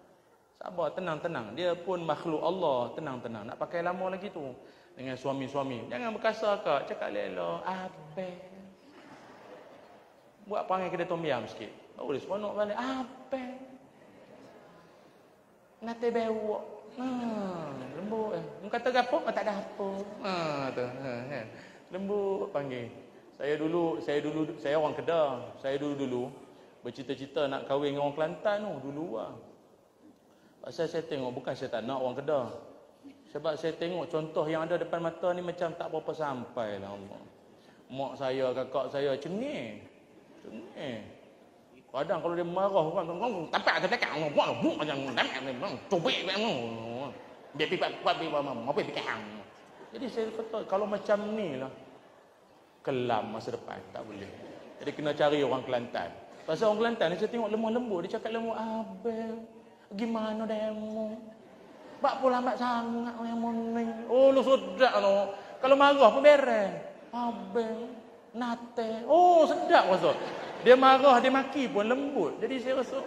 Speaker 1: Sabar, tenang. Dia pun makhluk Allah, tenang. Nak pakai lama lagi tu. Dengan suami-suami, jangan berkasar kak, cakap elok. Apa? Buat perangai kedai tom yam sikit. Baru dia seronok balik. Apa? Nate bewok. Lembut. Kata gapo? Tak ada apa. Tu. Lembut panggil. Saya orang Kedah. Saya dulu bercita-cita nak kahwin dengan orang Kelantan dulu lah. Pasal saya tengok, bukan saya tak nak orang Kedah. Sebab saya tengok contoh yang ada depan mata ni macam tak berapa sampai lah Allah. Mak saya, kakak saya cengih. Kadang kalau dia marah orang, tapak ke belakang, buat macam cubik dia pipak. Jadi saya kata kalau macam ni lah kelam masa depan, tak boleh. Jadi kena cari orang Kelantan. Pasal orang Kelantan ni saya tengok lemah lembut, dia cakap lembut, abang gimana demo? Bak pun lambat sangat yang morning. Oh, lu sedap no. Kalau marah pun beres. Abang, nate. Oh, sedap rasa. Dia marah, dia maki pun lembut. Jadi saya rasa.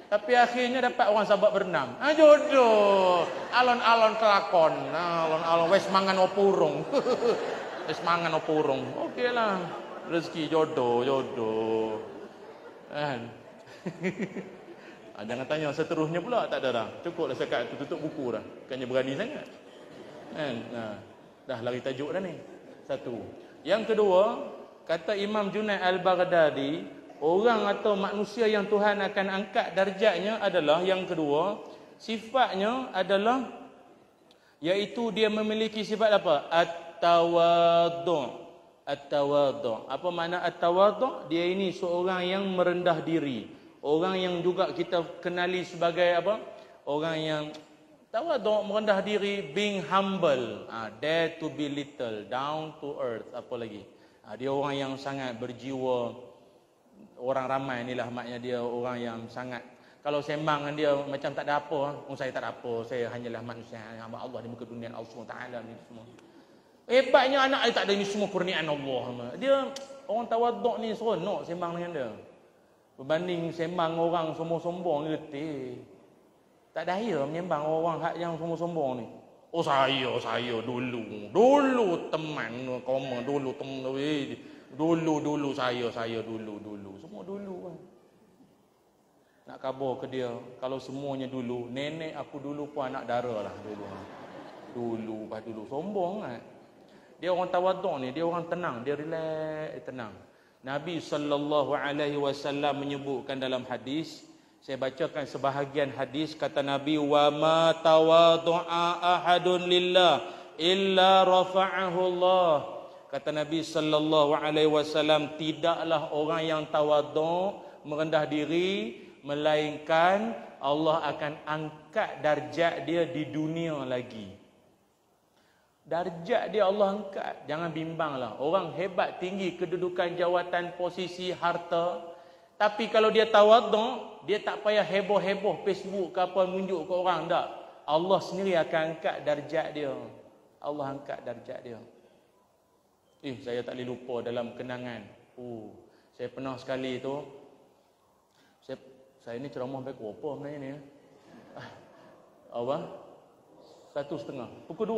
Speaker 1: Tapi akhirnya dapat orang sahabat berenang. Jodoh. Alon-alon kelakon. Alon-alon wes mangan opurung. Wes mangan opurung. Okeylah. Rezeki jodoh. Kan? Jangan tanya seterusnya pula, tak ada dah. Cukuplah sekat tu tutup buku dah. Bukannya berani sangat. Kan? Dah lari tajuk dah ni. Satu. Yang kedua, kata Imam Junaid Al-Baghdadi, orang atau manusia yang Tuhan akan angkat darjatnya adalah, yang kedua, sifatnya adalah, iaitu dia memiliki sifat apa? At-tawadhu'. At-tawadhu'. Apa makna at-tawadhu'? Dia ini seorang yang merendah diri. Orang yang juga kita kenali sebagai apa? Orang yang tawadhu', merendah diri, being humble, dare to be little, down to earth, apa lagi? Dia orang yang sangat berjiwa orang ramai, inilah maknanya dia orang yang sangat, kalau sembang dengan dia macam tak ada apa, saya tak ada apa, saya hanyalah manusia, hamba Allah di muka dunia, Allah SWT ni semua. Hebatnya anak dia tak ada ni semua kurniaan Allah. Dia orang tawadhu' ni seronok sembang dengan dia. Berbanding sembang orang sombong-sombong ni letih. Tak daya menyembang orang hak yang sombong-sombong ni. Oh saya dulu teman koma dulu teman dulu saya dulu semua dulu kan. Nak khabar ke dia kalau semuanya dulu, nenek aku dulu pun anak dara lah dulu sombong kan. Dia orang tawadhu' ni, dia orang tenang, dia relax, tenang. Nabi SAW menyebutkan dalam hadis, saya bacakan sebahagian hadis, kata Nabi, wa ma tawadhu'a ahadun lillah illa rafa'ahu Allah. Kata Nabi SAW, tidaklah orang yang tawadhu', merendah diri, melainkan Allah akan angkat darjat dia di dunia lagi. Darjat dia Allah angkat. Jangan bimbanglah. Orang hebat, tinggi, kedudukan, jawatan, posisi, harta. Tapi kalau dia tawadhu', dia tak payah heboh-heboh Facebook ke apa, menunjuk ke orang. Tak. Allah sendiri akan angkat darjat dia. Allah angkat darjat dia. Saya tak boleh lupa dalam kenangan. Saya pernah sekali tu. Saya ni ceramah baik apa sebenarnya ni. Apa? 1:30. Pukul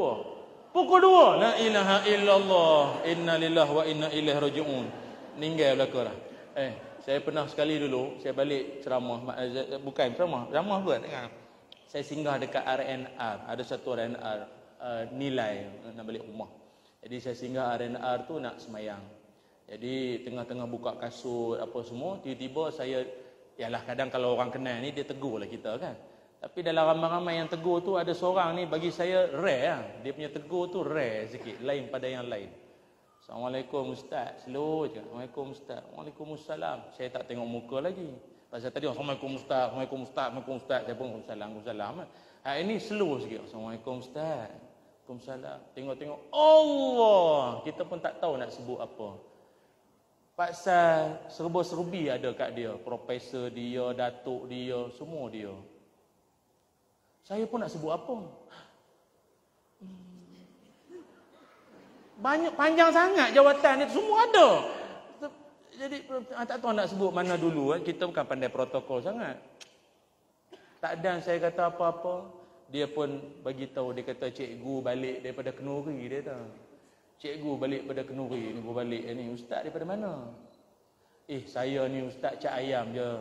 Speaker 1: 2. La ilaha illallah. Inna lillahi wa inna ilaihi raji'un. Meninggal belaka lah. Saya pernah sekali dulu, saya balik ceramah, bukan ceramah pun. Saya singgah dekat RNR. Ada satu RNR nilai nak balik rumah. Jadi saya singgah RNR tu nak semayang. Jadi tengah-tengah buka kasut apa semua, tiba-tiba saya, yalah kadang kalau orang kenal ni dia tegur lah kita kan. Tapi dalam ramai-ramai yang tegur tu ada seorang ni bagi saya rare lah. Dia punya tegur tu rare sikit, lain pada yang lain. Assalamualaikum Ustaz. Slow je. Assalamualaikum Ustaz. Waalaikumsalam. Saya tak tengok muka lagi. Pasal tadi Assalamualaikum Ustaz, Assalamualaikum Ustaz, Assalamualaikum Ustaz. Saya pun Waalaikumsalam. Ini slow sikit. Assalamualaikum Ustaz. Waalaikumsalam. Tengok-tengok Allah. Kita pun tak tahu nak sebut apa. Pasal serba-serbi ada kat dia. Profesor dia, datuk dia, semua dia. Saya pun nak sebut apa? Banyak, panjang sangat jawatan itu, semua ada. Jadi tak tahu nak sebut mana dulu. Kita bukan pandai protokol sangat. Tak ada saya kata apa-apa. Dia pun bagi tahu, dia kata cikgu balik daripada Kenuri dia tahu. Cikgu balik daripada Kenuri ni, balik ni. Ustaz daripada mana? Saya ni Ustaz Cak Ayam je.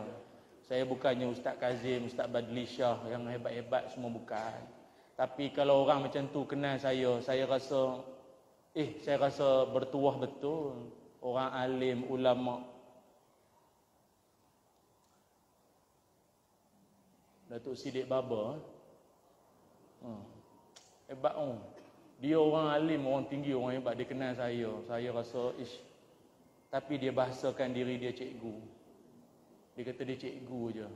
Speaker 1: Saya bukannya Ustaz Kazim, Ustaz Badli Shah yang hebat-hebat, semua bukan. Tapi kalau orang macam tu kenal saya rasa saya rasa bertuah betul. Orang alim, ulama. Datuk Siddiq Baba. Hebat orang. Dia orang alim, orang tinggi, orang hebat. Dia kenal saya. Saya rasa tapi dia bahasakan diri dia cikgu. Dia kata dia cikgu je.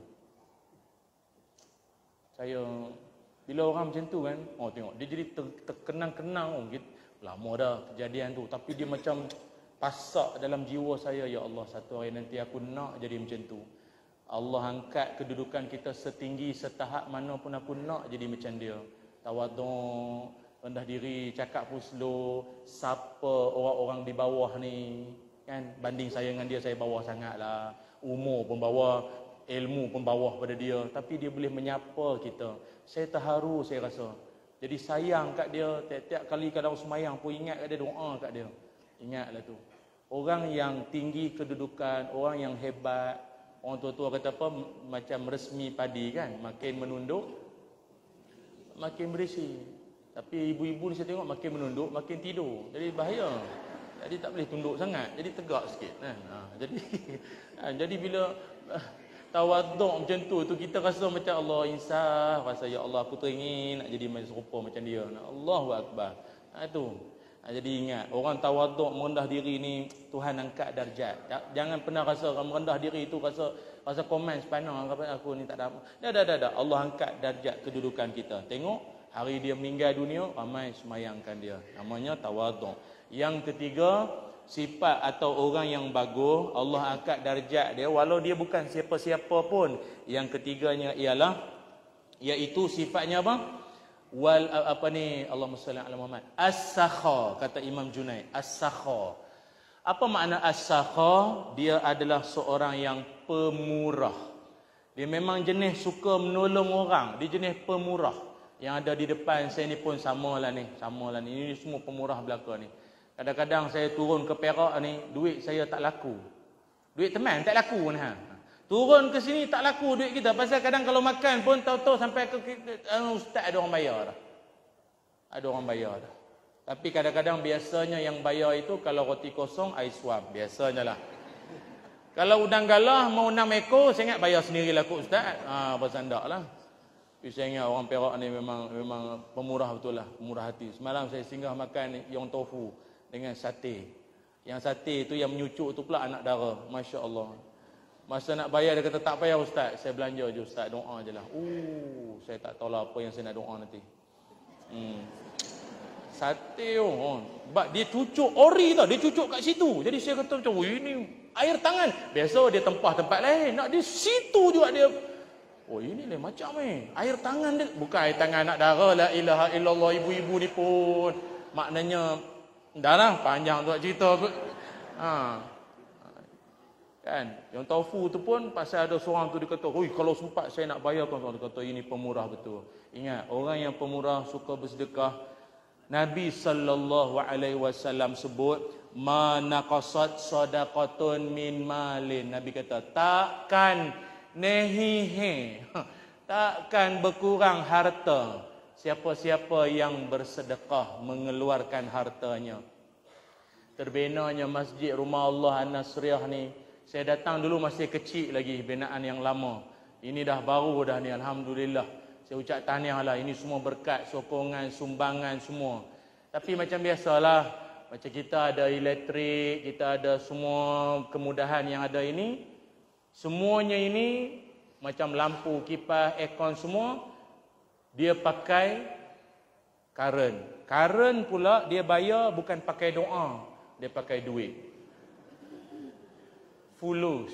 Speaker 1: Saya, bila orang macam tu kan, tengok, dia jadi terkenang-kenang. Lama dah kejadian tu. Tapi dia macam pasak dalam jiwa saya, ya Allah, satu hari nanti aku nak jadi macam tu. Allah angkat kedudukan kita setinggi, setahap mana pun aku nak jadi macam dia. tawaduk, rendah diri, cakap pun slow, sapa orang-orang di bawah ni, kan? Banding saya dengan dia, saya bawah sangatlah. Umur pun bawah, ilmu pun bawah pada dia, tapi dia boleh menyapa kita. Saya terharu, saya rasa. Jadi sayang kat dia, tiap-tiap kali kadang semayang pun ingat kat dia, doa kat dia. Ingatlah tu. Orang yang tinggi kedudukan, orang yang hebat, orang tua-tua kata apa, macam resmi padi kan, makin menunduk makin berisi. Tapi ibu-ibu ni saya tengok makin menunduk makin tidur. Jadi bahaya. Jadi tak boleh tunduk sangat, jadi tegak sikit kan. Jadi bila tawaduk macam tu kita rasa macam Allah insaf, rasa ya Allah aku teringin nak jadi serupa macam dia. Allahu akbar. Jadi ingat, orang tawaduk merendah diri ni Tuhan angkat darjat. Jangan pernah rasa orang merendah diri itu rasa komen sepanang aku ni tak ada. Dah. Allah angkat darjat kedudukan kita. Tengok hari dia meninggal dunia, ramai semayangkan dia. Namanya tawaduk. Yang ketiga, sifat atau orang yang bagus, Allah angkat darjat dia walau dia bukan siapa-siapa pun. Yang ketiganya ialah iaitu sifatnya apa? Allahumma salli ala Muhammad. As-sakha, kata Imam Junaid, as-sakha. Apa makna as-sakha? Dia adalah seorang yang pemurah. Dia memang jenis suka menolong orang, dia jenis pemurah. Yang ada di depan saya ni pun samalah ni. Ini semua pemurah belaka ni. Kadang-kadang saya turun ke Perak ni, duit saya tak laku. Duit teman tak laku ni Turun ke sini tak laku duit kita. Pasal kadang kalau makan pun tahu-tahu sampai ke ustaz ada orang bayar dah. Ada orang bayar dah. Tapi kadang-kadang biasanya yang bayar itu kalau roti kosong air suam. Biasanya lah. Kalau udang galah mau 6 ekor, saya ingat bayar sendirilah kot ustaz. Bersandak lah. Tapi saya ingat orang Perak ni memang pemurah betul lah. Pemurah hati. Semalam saya singgah makan yang tofu dengan sate. Yang sate tu yang menyucuk tu pula anak dara. Masya Allah. Masa nak bayar dia kata tak payah ustaz, saya belanja je ustaz, doa je lah. Saya tak tahulah apa yang saya nak doa nanti. Sate dia cucuk ori tau, dia cucuk kat situ. Jadi saya kata macam ini air tangan. Biasa dia tempah tempat lain, nak di situ juga dia. Ini lain macam air tangan dia, bukan air tangan anak dara. La ilaha illallah, ibu-ibu ni pun maknanya dah lah panjang tu cerita. Kan, yang tofu tu pun pasal ada seorang tu dia kata, kalau sempat saya nak bayar kan. Dia kata ini pemurah betul. Ingat, orang yang pemurah suka bersedekah. Nabi SAW sebut, ma naqasat sadaqatun min malin. Nabi kata, takkan takkan berkurang harta siapa-siapa yang bersedekah, mengeluarkan hartanya. Terbenanya masjid Rumah Allah An-Nasriyah ni, saya datang dulu masih kecil lagi, binaan yang lama. Ini dah baru dah ni, alhamdulillah. Saya ucap tahniah lah, ini semua berkat, sokongan, sumbangan semua. Tapi macam biasalah, macam kita ada elektrik, kita ada semua kemudahan yang ada ini. Semuanya ini macam lampu, kipas, aircon semua dia pakai current. Current pula dia bayar bukan pakai doa, dia pakai duit. Fulus.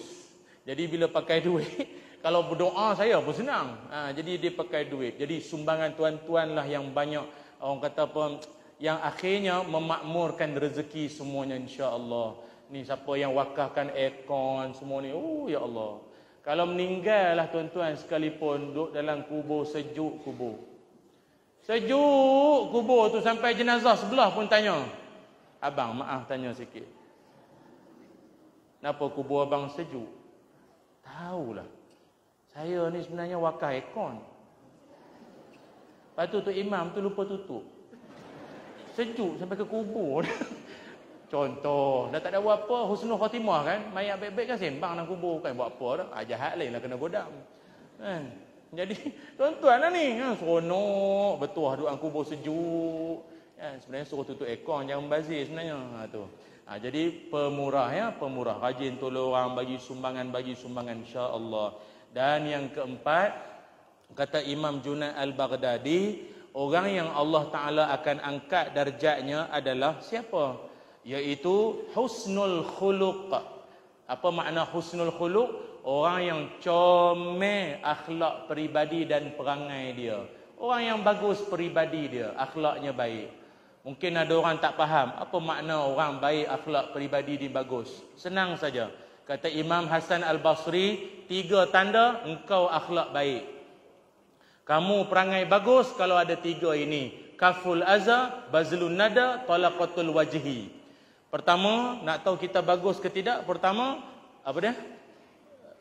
Speaker 1: Jadi bila pakai duit, kalau berdoa saya pun senang. Jadi dia pakai duit. Jadi sumbangan tuan-tuan lah yang banyak, orang kata apa, yang akhirnya memakmurkan rezeki semuanya insya-Allah. Ni siapa yang wakafkan aircon semua ni, ya Allah. Kalau meninggal lah tuan-tuan sekalipun, duduk dalam kubur, sejuk kubur. Sejuk kubur tu sampai jenazah sebelah pun tanya, abang maaf tanya sikit, kenapa kubur abang sejuk? Tahulah, saya ni sebenarnya wakaf aircon. Lepas tu imam tu lupa tutup. Sejuk sampai ke kubur. Contoh, dah tak ada buat apa, husnul khatimah kan, mayat baik-baik kan sembang dalam kubur, bukan buat apa dah. Jahat lain lah kena godam. Kan? Jadi tuan-tuan lah ni, seronok, bertuah duduk dalam kubur sejuk. Sebenarnya suruh tutup aircon, jangan membazir sebenarnya. Jadi pemurah ya, pemurah, rajin tolong orang, bagi sumbangan insya-Allah. Dan yang keempat, kata Imam Junaid Al-Baghdadi, orang yang Allah Taala akan angkat darjatnya adalah siapa? Iaitu husnul khuluq. Apa makna husnul khuluq? Orang yang comel akhlak peribadi dan perangai dia. Orang yang bagus peribadi dia, akhlaknya baik. Mungkin ada orang tak faham apa makna orang baik, akhlak peribadi dia bagus. Senang saja. Kata Imam Hasan Al-Basri, 3 tanda engkau akhlak baik. Kamu perangai bagus kalau ada 3 ini. Kaful aza, bazlun nada, talaqatul wajhi. Pertama, nak tahu kita bagus ke tidak? Pertama, apa dia?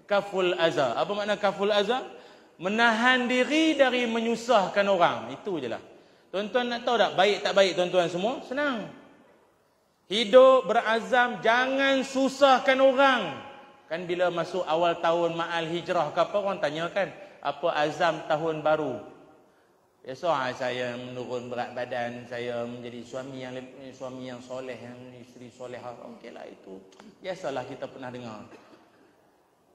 Speaker 1: Kaful aza. Apa makna kaful aza? Menahan diri dari menyusahkan orang. Itu je lah. Tuan-tuan nak tahu tak baik tak baik tuan-tuan semua? Senang. Hidup berazam jangan susahkan orang. Kan bila masuk awal tahun ma'al hijrah ke apa, orang tanya kan, apa azam tahun baru? Biasa saya menurun berat badan, saya menjadi suami yang soleh, yang isteri solehah. Okeylah itu. Biasalah kita pernah dengar.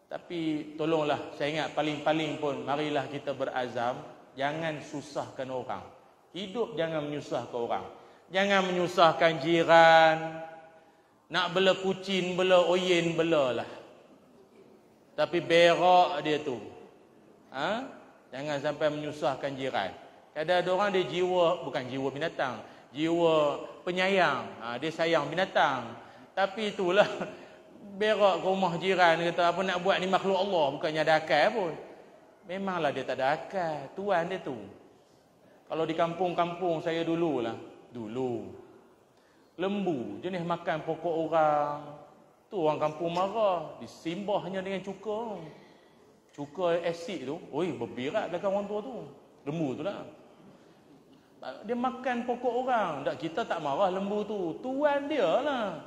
Speaker 1: Tapi tolonglah, saya ingat paling-paling pun marilah kita berazam jangan susahkan orang. Hidup jangan menyusahkan orang. Jangan menyusahkan jiran. Nak bela kucing, bela oyen, belalah. Tapi berak dia tu. Jangan sampai menyusahkan jiran. Kadang ada orang dia jiwa, bukan jiwa binatang, jiwa penyayang. Dia sayang binatang. Tapi itulah berak ke rumah jiran, dia kata apa nak buat ni makhluk Allah, bukannya ada akal pun. Memanglah dia tak ada akal, tuan dia tu. Kalau di kampung-kampung saya dulu, lembu jenis makan pokok orang. Tu orang kampung marah, disimbahnya dengan cuka. Cuka asid tu, oi berbirat belakang orang tua tu. Lembu tu lah. Dia makan pokok orang. Tak, kita tak marah lembu tu. Tuan dia lah.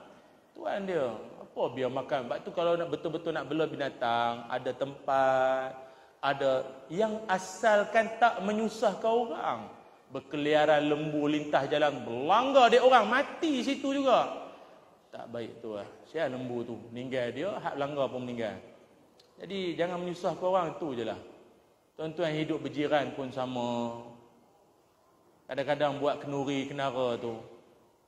Speaker 1: Tuan dia. Apa biar makan? Sebab tu kalau nak betul-betul nak bela binatang, ada tempat, ada yang asalkan tak menyusahkan orang. Berkeliaran lembu lintas jalan, berlanggar dia orang, mati situ juga. Tak baik tu lah. Siapa lembu tu? Meninggal dia, hak langgar pun meninggal. Jadi jangan menyusahkan orang, tu je lah. Tuan-tuan hidup berjiran pun sama. Kadang-kadang buat kenuri kenara tu.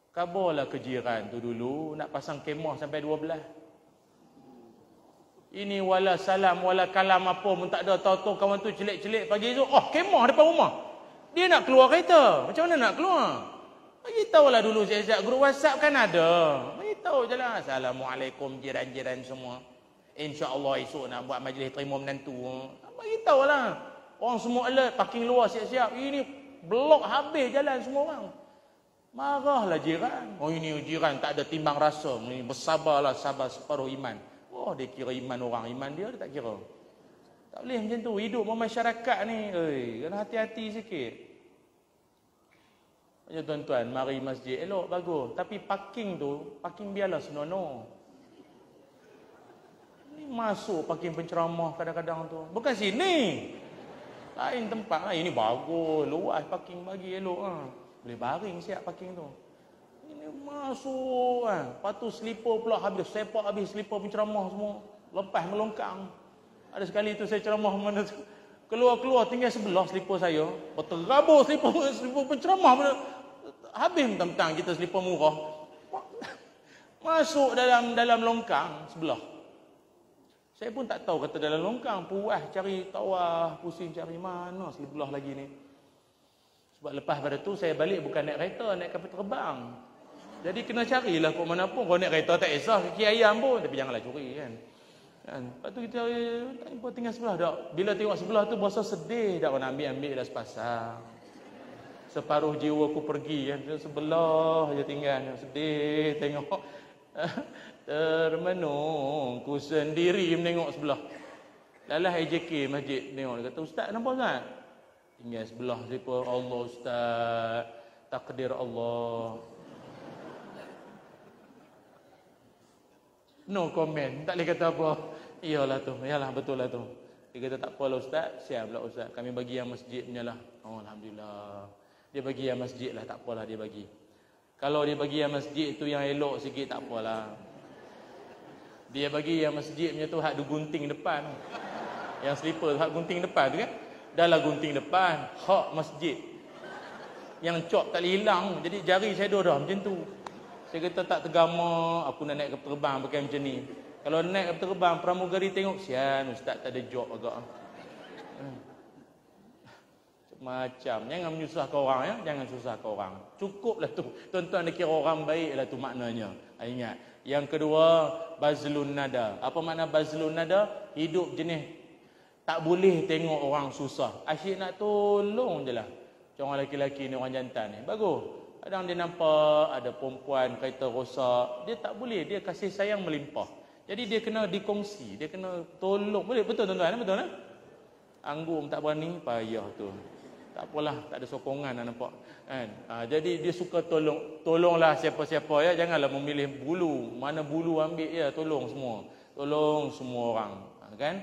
Speaker 1: Kabarlah ke jiran tu dulu, nak pasang kemah sampai 12. Ini wala salam, wala kalam apa pun tak ada. Tahu-tahu kawan tu celik-celik pagi tu, oh kemah depan rumah. Dia nak keluar kereta. Macam mana nak keluar? Beritahu lah dulu siap-siap. Grup WhatsApp kan ada. Beritahu je lah. Assalamualaikum jiran-jiran semua. InsyaAllah esok nak buat majlis terima menantu. Beritahu lah. Orang semua alert, parking luar siap-siap. Ini blok habis jalan semua orang. Marahlah jiran. Oh ini jiran tak ada timbang rasa. Ini bersabarlah, sabar separuh iman. Oh dia kira iman orang, iman dia tak kira. Tak boleh macam tu. Hidup masyarakat ni, kena hati-hati sikit. Macam tuan-tuan, mari masjid elok bagus. Tapi parking tu, parking biarlah senonoh. Ni masuk parking penceramah kadang-kadang tu. Bukan sini. Lain tempat lah. Ini bagus, luas parking bagi elok lah. Boleh baring siap parking tu. Ini masuk kan. Lepas tu slipper pula habis. Sepak habis slipper penceramah semua. Lepas melongkang. Ada sekali tu saya ceramah mana tu. Keluar-keluar tinggal sebelah slipper saya. Terabur slipper penceramah mana. Habis mentang-mentang kita slipper murah. Masuk dalam longkang sebelah. Saya pun tak tahu kata dalam longkang. Puas cari tawah. Pusing cari mana sebelah lagi ni. Sebab lepas pada tu saya balik bukan naik kereta, naik kapal terbang. Jadi kena carilah kok mana pun. Kalau naik kereta tak esah, kaki ayam pun. Tapi janganlah curi kan. Lepas tu kita tak jumpa tinggal sebelah dak. Bila tengok sebelah tu berasa sedih dak, nak ambil dah sepasang. Separuh jiwa ku pergi kan. Sebelah je tinggal. Sedih tengok. Termenung ku sendiri menengok sebelah. Lalah AJK masjid tengok. Dia kata, "Ustaz nampak tak?" Tinggal sebelah siapa? Allah Ustaz. Takdir Allah. No comment. Tak boleh kata apa. Iyalah tu. Iyalah betul lah tu. Dia kata tak apalah Ustaz. Siaplah Ustaz. Kami bagi yang masjid punya lah. Oh Alhamdulillah. Dia bagi yang masjid lah. Tak apalah dia bagi. Kalau dia bagi yang masjid tu yang elok sikit tak apalah. Dia bagi yang masjid punya tu hak gunting depan. Yang slipper tu hak gunting depan tu kan. Dah lah gunting depan, hak masjid. Yang cop tak boleh hilang. Jadi jari saya dah macam tu. Saya kata tak tergama, aku nak naik kapal terbang pakai macam ni. Kalau naik kapal terbang, pramugari tengok, sian Ustaz tak ada job agak. Macam. Jangan menyusahkan orang ya. Jangan susahkan orang. Cukuplah tu. Tuan-tuan dia kira orang baik lah tu maknanya. Ingat. Yang kedua, bazlun nada. Apa makna bazlun nada? Hidup jenis tak boleh tengok orang susah. Asyik nak tolong je lah. Macam orang lelaki-lelaki ni, orang jantan ni. Bagus. Kadang dia nampak ada perempuan kereta rosak. Dia tak boleh. Dia kasih sayang melimpah. Jadi dia kena dikongsi. Dia kena tolong. Boleh? Betul tuan-tuan? Betul tak? Anggur tak berani, payah tu. Tak apalah, tak ada sokongan nak nampak. Kan? Jadi dia suka tolong. Tolonglah siapa-siapa ya. Janganlah memilih bulu. Mana bulu ambil ya, tolong semua. Tolong semua orang. Kan?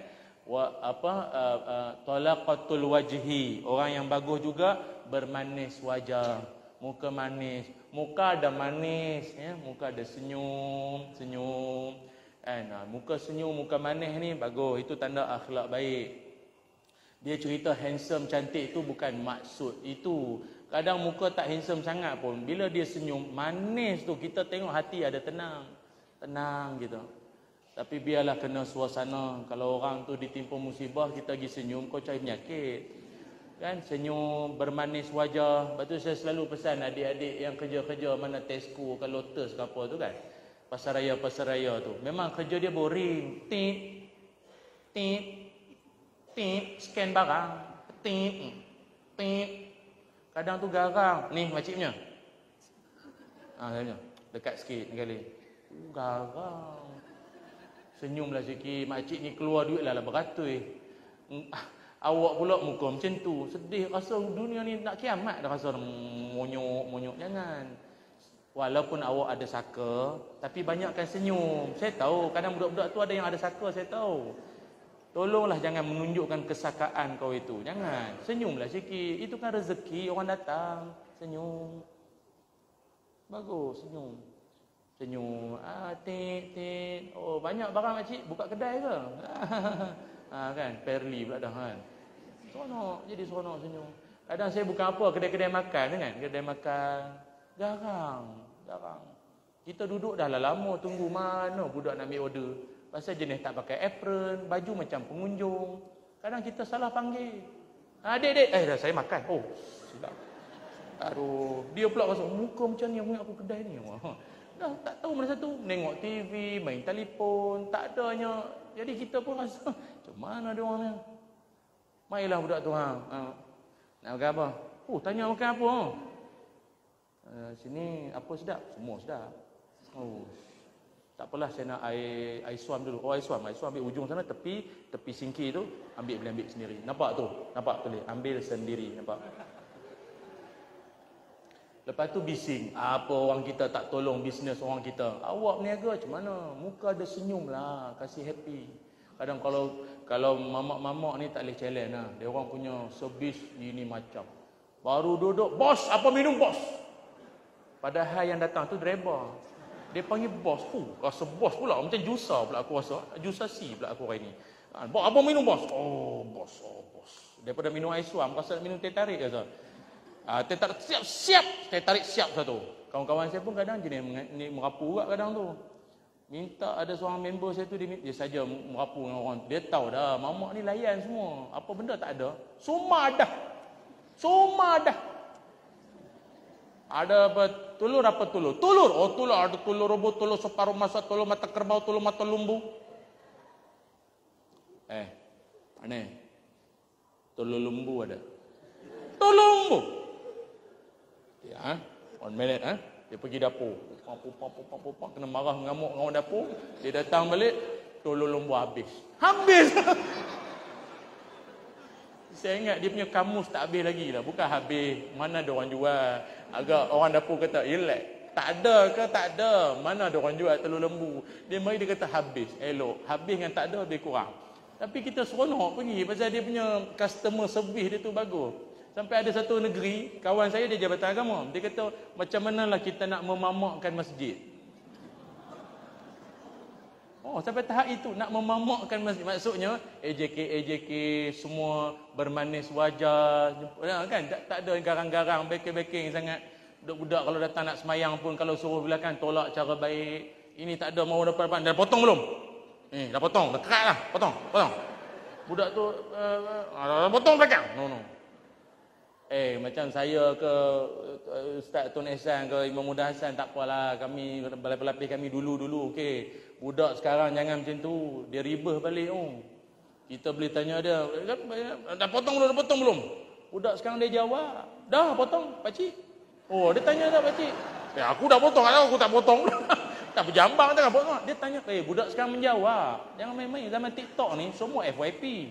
Speaker 1: Talaqatul wajhi. Orang yang bagus juga bermanis wajah. Muka manis. Muka ada manis ya, muka ada senyum. Kan? Muka senyum, muka manis ni bagus. Itu tanda akhlak baik. Dia cerita handsome, cantik itu bukan maksud itu. Kadang muka tak handsome sangat pun, bila dia senyum, manis tu, kita tengok hati ada tenang. Tenang gitu. Tapi biarlah kena suasana. Kalau orang tu ditimpa musibah, kita pergi senyum, kau cari penyakit. Kan? Senyum, bermanis wajah. Lepas tu saya selalu pesan adik-adik yang kerja-kerja mana Tesco ke Lotus ke apa tu kan. Pasaraya tu. Memang kerja dia boring. Tit. Scan barang. Tit. Kadang tu garang. Ni makciknya. Saya dekat sikit ni kali. Garang. Senyumlah sikit. Makcik ni keluar duit lah beratus. Awak pula muka macam tu. Sedih. Rasa dunia ni nak kiamat dah rasa. Monyok. Jangan. Walaupun awak ada saka, tapi banyakkan senyum. Saya tahu. Kadang budak-budak tu ada yang ada saka. Saya tahu. Tolonglah jangan menunjukkan kesakaan kau itu. Jangan. Senyumlah sikit. Itu kan rezeki orang datang. Senyum. Bagus, senyum. Tik. Oh, banyak barang makcik. Buka kedai ke? Kan? Perli pula dah kan. Seronok. Jadi seronok senyum. Kadang saya bukan apa, kedai-kedai makan kan? Kedai makan. Jarang. Kita duduk dah lama tunggu mana budak nak ambil order. Pasal jenis tak pakai apron, baju macam pengunjung. Kadang kita salah panggil. Dek. Dah saya makan. Oh, silap. Aduh, dia pula rasa muka macam ni yang aku kedai ni. Dah tak tahu mana satu. Menengok TV, main telefon, tak adanya. Jadi kita pun rasa, macam mana dia orang ni? Mailah budak tu. Nak makan apa? Oh, tanya makan apa? Sini apa sedap? Semua sedap. Oh. Tak apalah, saya nak air suam dulu. Oh, air suam ambil ujung sana, tepi singkir tu, ambil sendiri. Nampak tu? Nampak tulis, ambil sendiri, nampak. Lepas tu bising, apa orang kita tak tolong bisnes orang kita. Awak berniaga macam mana? Muka ada senyum lah, kasih happy. Kadang kalau mamak-mamak ni tak boleh challenge lah. Dia orang punya servis ini macam. Baru duduk, bos, apa minum bos? Padahal yang datang tu driver. Dia panggil bos. Rasa bos pula. Macam jusa pula aku rasa. Jusasi pula aku hari ni. Bos, apa minum bos? Oh, bos. Daripada minum air suam, rasa nak minum teh tarik kata. Teh tarik siap. Teh tarik siap satu. Kawan-kawan saya pun kadang jenis merapu juga kadang tu. Minta ada seorang member saya tu, dia saja merapu dengan orang. Dia tahu dah, mamak ni layan semua. Apa benda tak ada. Semua ada. Ada apa? Telur. Oh, telur. Ada telur rebus, telur separuh masak, telur mata kerbau, telur mata lumbu. Aneh. Telur lumbu ada. Telur lumbu. Ya, 1 minute. Dia pergi dapur. Kena marah mengamuk dengan orang dapur. Dia datang balik, telur lumbu habis. Saya ingat dia punya kamus tak habis lagi lah. Bukan habis. Mana ada orang jual. Agak orang dapur kata, elak. Tak ada ke? Tak ada. Mana ada orang jual telur lembu. Dia mari dia kata habis. Elok. Habis dengan tak ada lebih kurang. Tapi kita seronok pergi. Pasal dia punya customer service dia tu bagus. Sampai ada satu negeri, kawan saya dia jabatan agama. Dia kata, macam manalah kita nak memamakkan masjid. Oh, sampai tahap itu nak memamakkan masjid. Maksudnya AJK semua bermanis wajah, kan? Tak ada garang-garang, backing sangat. Budak-budak kalau datang nak semayang pun kalau suruh belakang tolak cara baik. Ini tak ada mau depan. Dah potong belum? Dah potong, dah kerat lah. Potong. Budak tu dah potong belakang. No. Macam saya ke Ustaz Tun Ehsan ke Imam Muda Hasan, tak apalah, kami pelapis kami dulu okey. Budak sekarang jangan macam tu, dia ribah balik Kita boleh tanya dia, dah potong belum? Budak sekarang dia jawab, dah potong pakcik. Dia tanya dah pakcik. Aku dah potong, aku tak potong. Tak berjambang jangan potong. Dia tanya, budak sekarang menjawab. Jangan main-main, zaman TikTok ni semua FYP.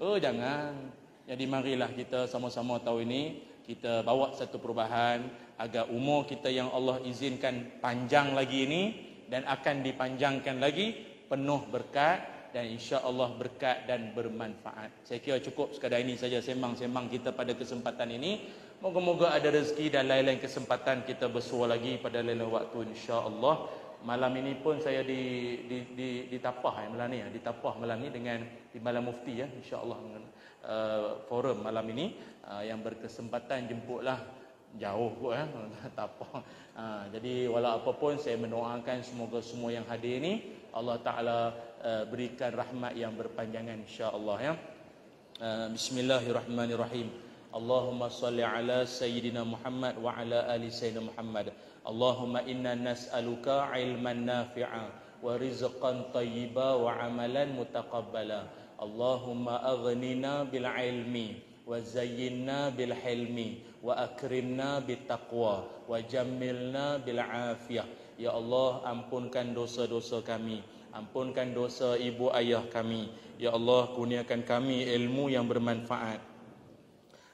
Speaker 1: Jangan. Jadi marilah kita sama-sama tahun ini kita bawa satu perubahan agar umur kita yang Allah izinkan panjang lagi ini dan akan dipanjangkan lagi, penuh berkat dan insya-Allah berkat dan bermanfaat. Saya kira cukup sekadar ini saja sembang-sembang kita pada kesempatan ini. Moga-moga ada rezeki dan lain-lain kesempatan kita bersua lagi pada lain waktu insya-Allah. Malam ini pun saya ditapah malam ni ditapah malam ni dengan Timbalan Mufti insya-Allah forum malam ini yang berkesempatan jemputlah jauh kot tapah. Jadi walau apapun saya mendoakan semoga semua yang hadir ni Allah Taala berikan rahmat yang berpanjangan insya-Allah Bismillahirrahmanirrahim. Allahumma salli ala sayyidina Muhammad wa ala ali sayyidina Muhammad. Allahumma inna nas'aluka ilman nafi'a wa rizqan tayyiba wa amalan mutaqabbala. Allahumma aghnina bil ilmi wa zayyinna bil hilmi wa akrimna bit taqwa wa jammilna bil afiyah. Ya Allah, ampunkan dosa-dosa kami, ampunkan dosa ibu ayah kami. Ya Allah, kurniakan kami ilmu yang bermanfaat,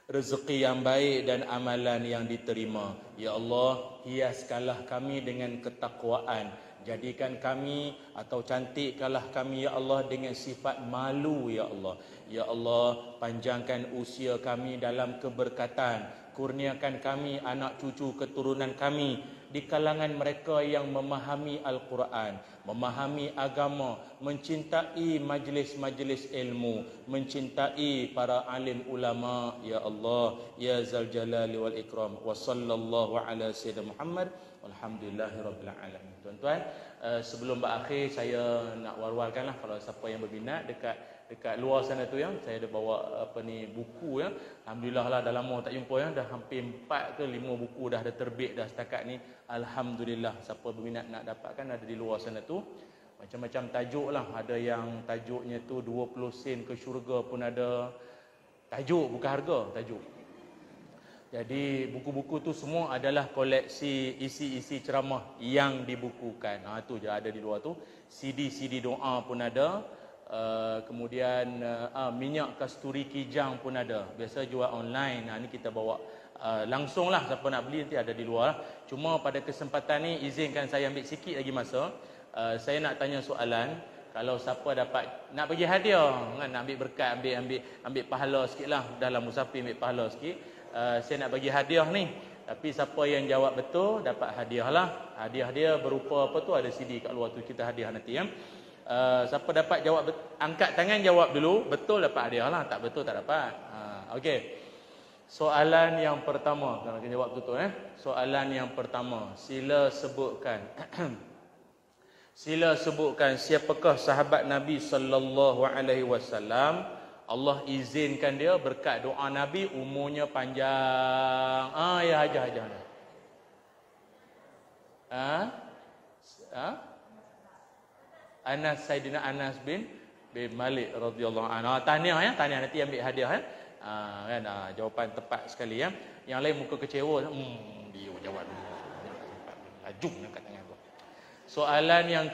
Speaker 1: rezeki yang baik dan amalan yang diterima. Ya Allah, hiaskanlah kami dengan ketakwaan. Jadikan kami atau cantikkanlah kami ya Allah dengan sifat malu ya Allah. Ya Allah, panjangkan usia kami dalam keberkatan. Kurniakan kami anak cucu keturunan kami di kalangan mereka yang memahami Al-Quran, memahami agama, mencintai majlis-majlis ilmu, mencintai para alim ulama ya Allah ya Zal Jalali wal Ikram. Wa sallallahu ala sayyidina Muhammad walhamdulillahirabbil alamin. Tuan-tuan, sebelum berakhir saya nak war-warkanlah kalau siapa yang berminat dekat luar sana tu saya ada bawa buku Alhamdulillah lah, dah lama tak jumpa dah hampir 4 ke 5 buku dah ada terbit dah setakat ni. Alhamdulillah, siapa berminat nak dapatkan ada di luar sana tu. Macam-macam tajuk lah, ada yang tajuknya tu 20 sen ke syurga pun ada. Tajuk bukan harga, tajuk. Jadi buku-buku tu semua adalah koleksi isi-isi ceramah yang dibukukan. Tu je ada di luar tu. CD doa pun ada. Kemudian minyak kasturi kijang pun ada. Biasa jual online. Ni kita bawa langsung lah, siapa nak beli nanti ada di luar. Cuma pada kesempatan ni izinkan saya ambil sikit lagi masa. Saya nak tanya soalan. Kalau siapa dapat nak bagi hadiah kan, nak ambil berkat, ambil pahala sikit lah dalam musafir, ambil pahala sikit. Saya nak bagi hadiah ni, tapi siapa yang jawab betul dapat hadiah lah. Hadiah dia berupa apa tu, ada CD kat luar tu, kita hadiah nanti siapa dapat jawab angkat tangan jawab dulu, betul dapat hadiah lah, tak betul tak dapat. Okey. Soalan yang pertama, kena jawab betul Soalan yang pertama, sila sebutkan siapakah sahabat Nabi sallallahu alaihi wasallam Allah izinkan dia berkat doa Nabi umurnya panjang. Ya aja. Sayyidina Anas bin Malik radhiyallahu anhu. Tahniah nanti ambil hadiah kan. Jawapan tepat sekali Yang lain muka kecewa. Dia jawab dulu. Laju angkat tangan tu. Soalan yang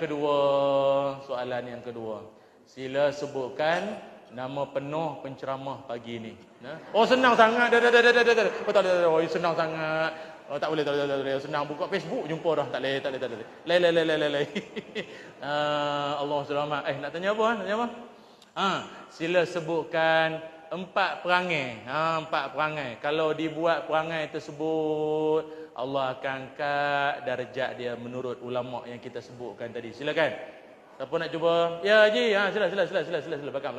Speaker 1: kedua. Sila sebutkan nama penuh penceramah pagi ni. Senang sangat. Betul. Senang sangat. Tak boleh. Senang buka Facebook jumpa dah. Tak boleh. Allah selamat. Nak tanya apa? Sila sebutkan 4 perangai. 4 perangai. Kalau dibuat perangai tersebut, Allah akan angkat darjat dia menurut ulama yang kita sebutkan tadi. Silakan. Siapa nak cuba? Ya Haji, sila belakang.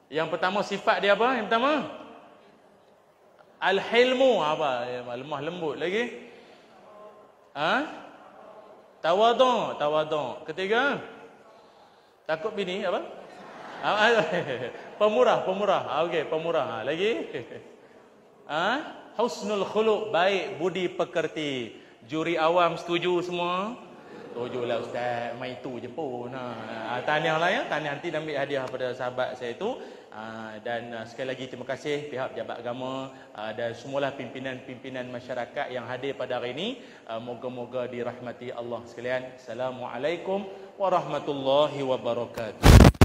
Speaker 1: Yang pertama sifat dia apa? Yang pertama al-hilmu, apa? Lemah lembut lagi. Tawadhu. Ketiga takut bini apa? Pemurah. Okey, pemurah. Lagi Husnul khuluq, baik budi pekerti. Juri awam setuju semua? Setujulah ustaz, mai tu je pun. Tahniahlah ya, tahniah, nanti ambil hadiah pada sahabat saya itu. Dan sekali lagi terima kasih pihak Pejabat Agama dan semualah pimpinan-pimpinan masyarakat yang hadir pada hari ini. Moga-moga dirahmati Allah sekalian. Assalamualaikum warahmatullahi wabarakatuh.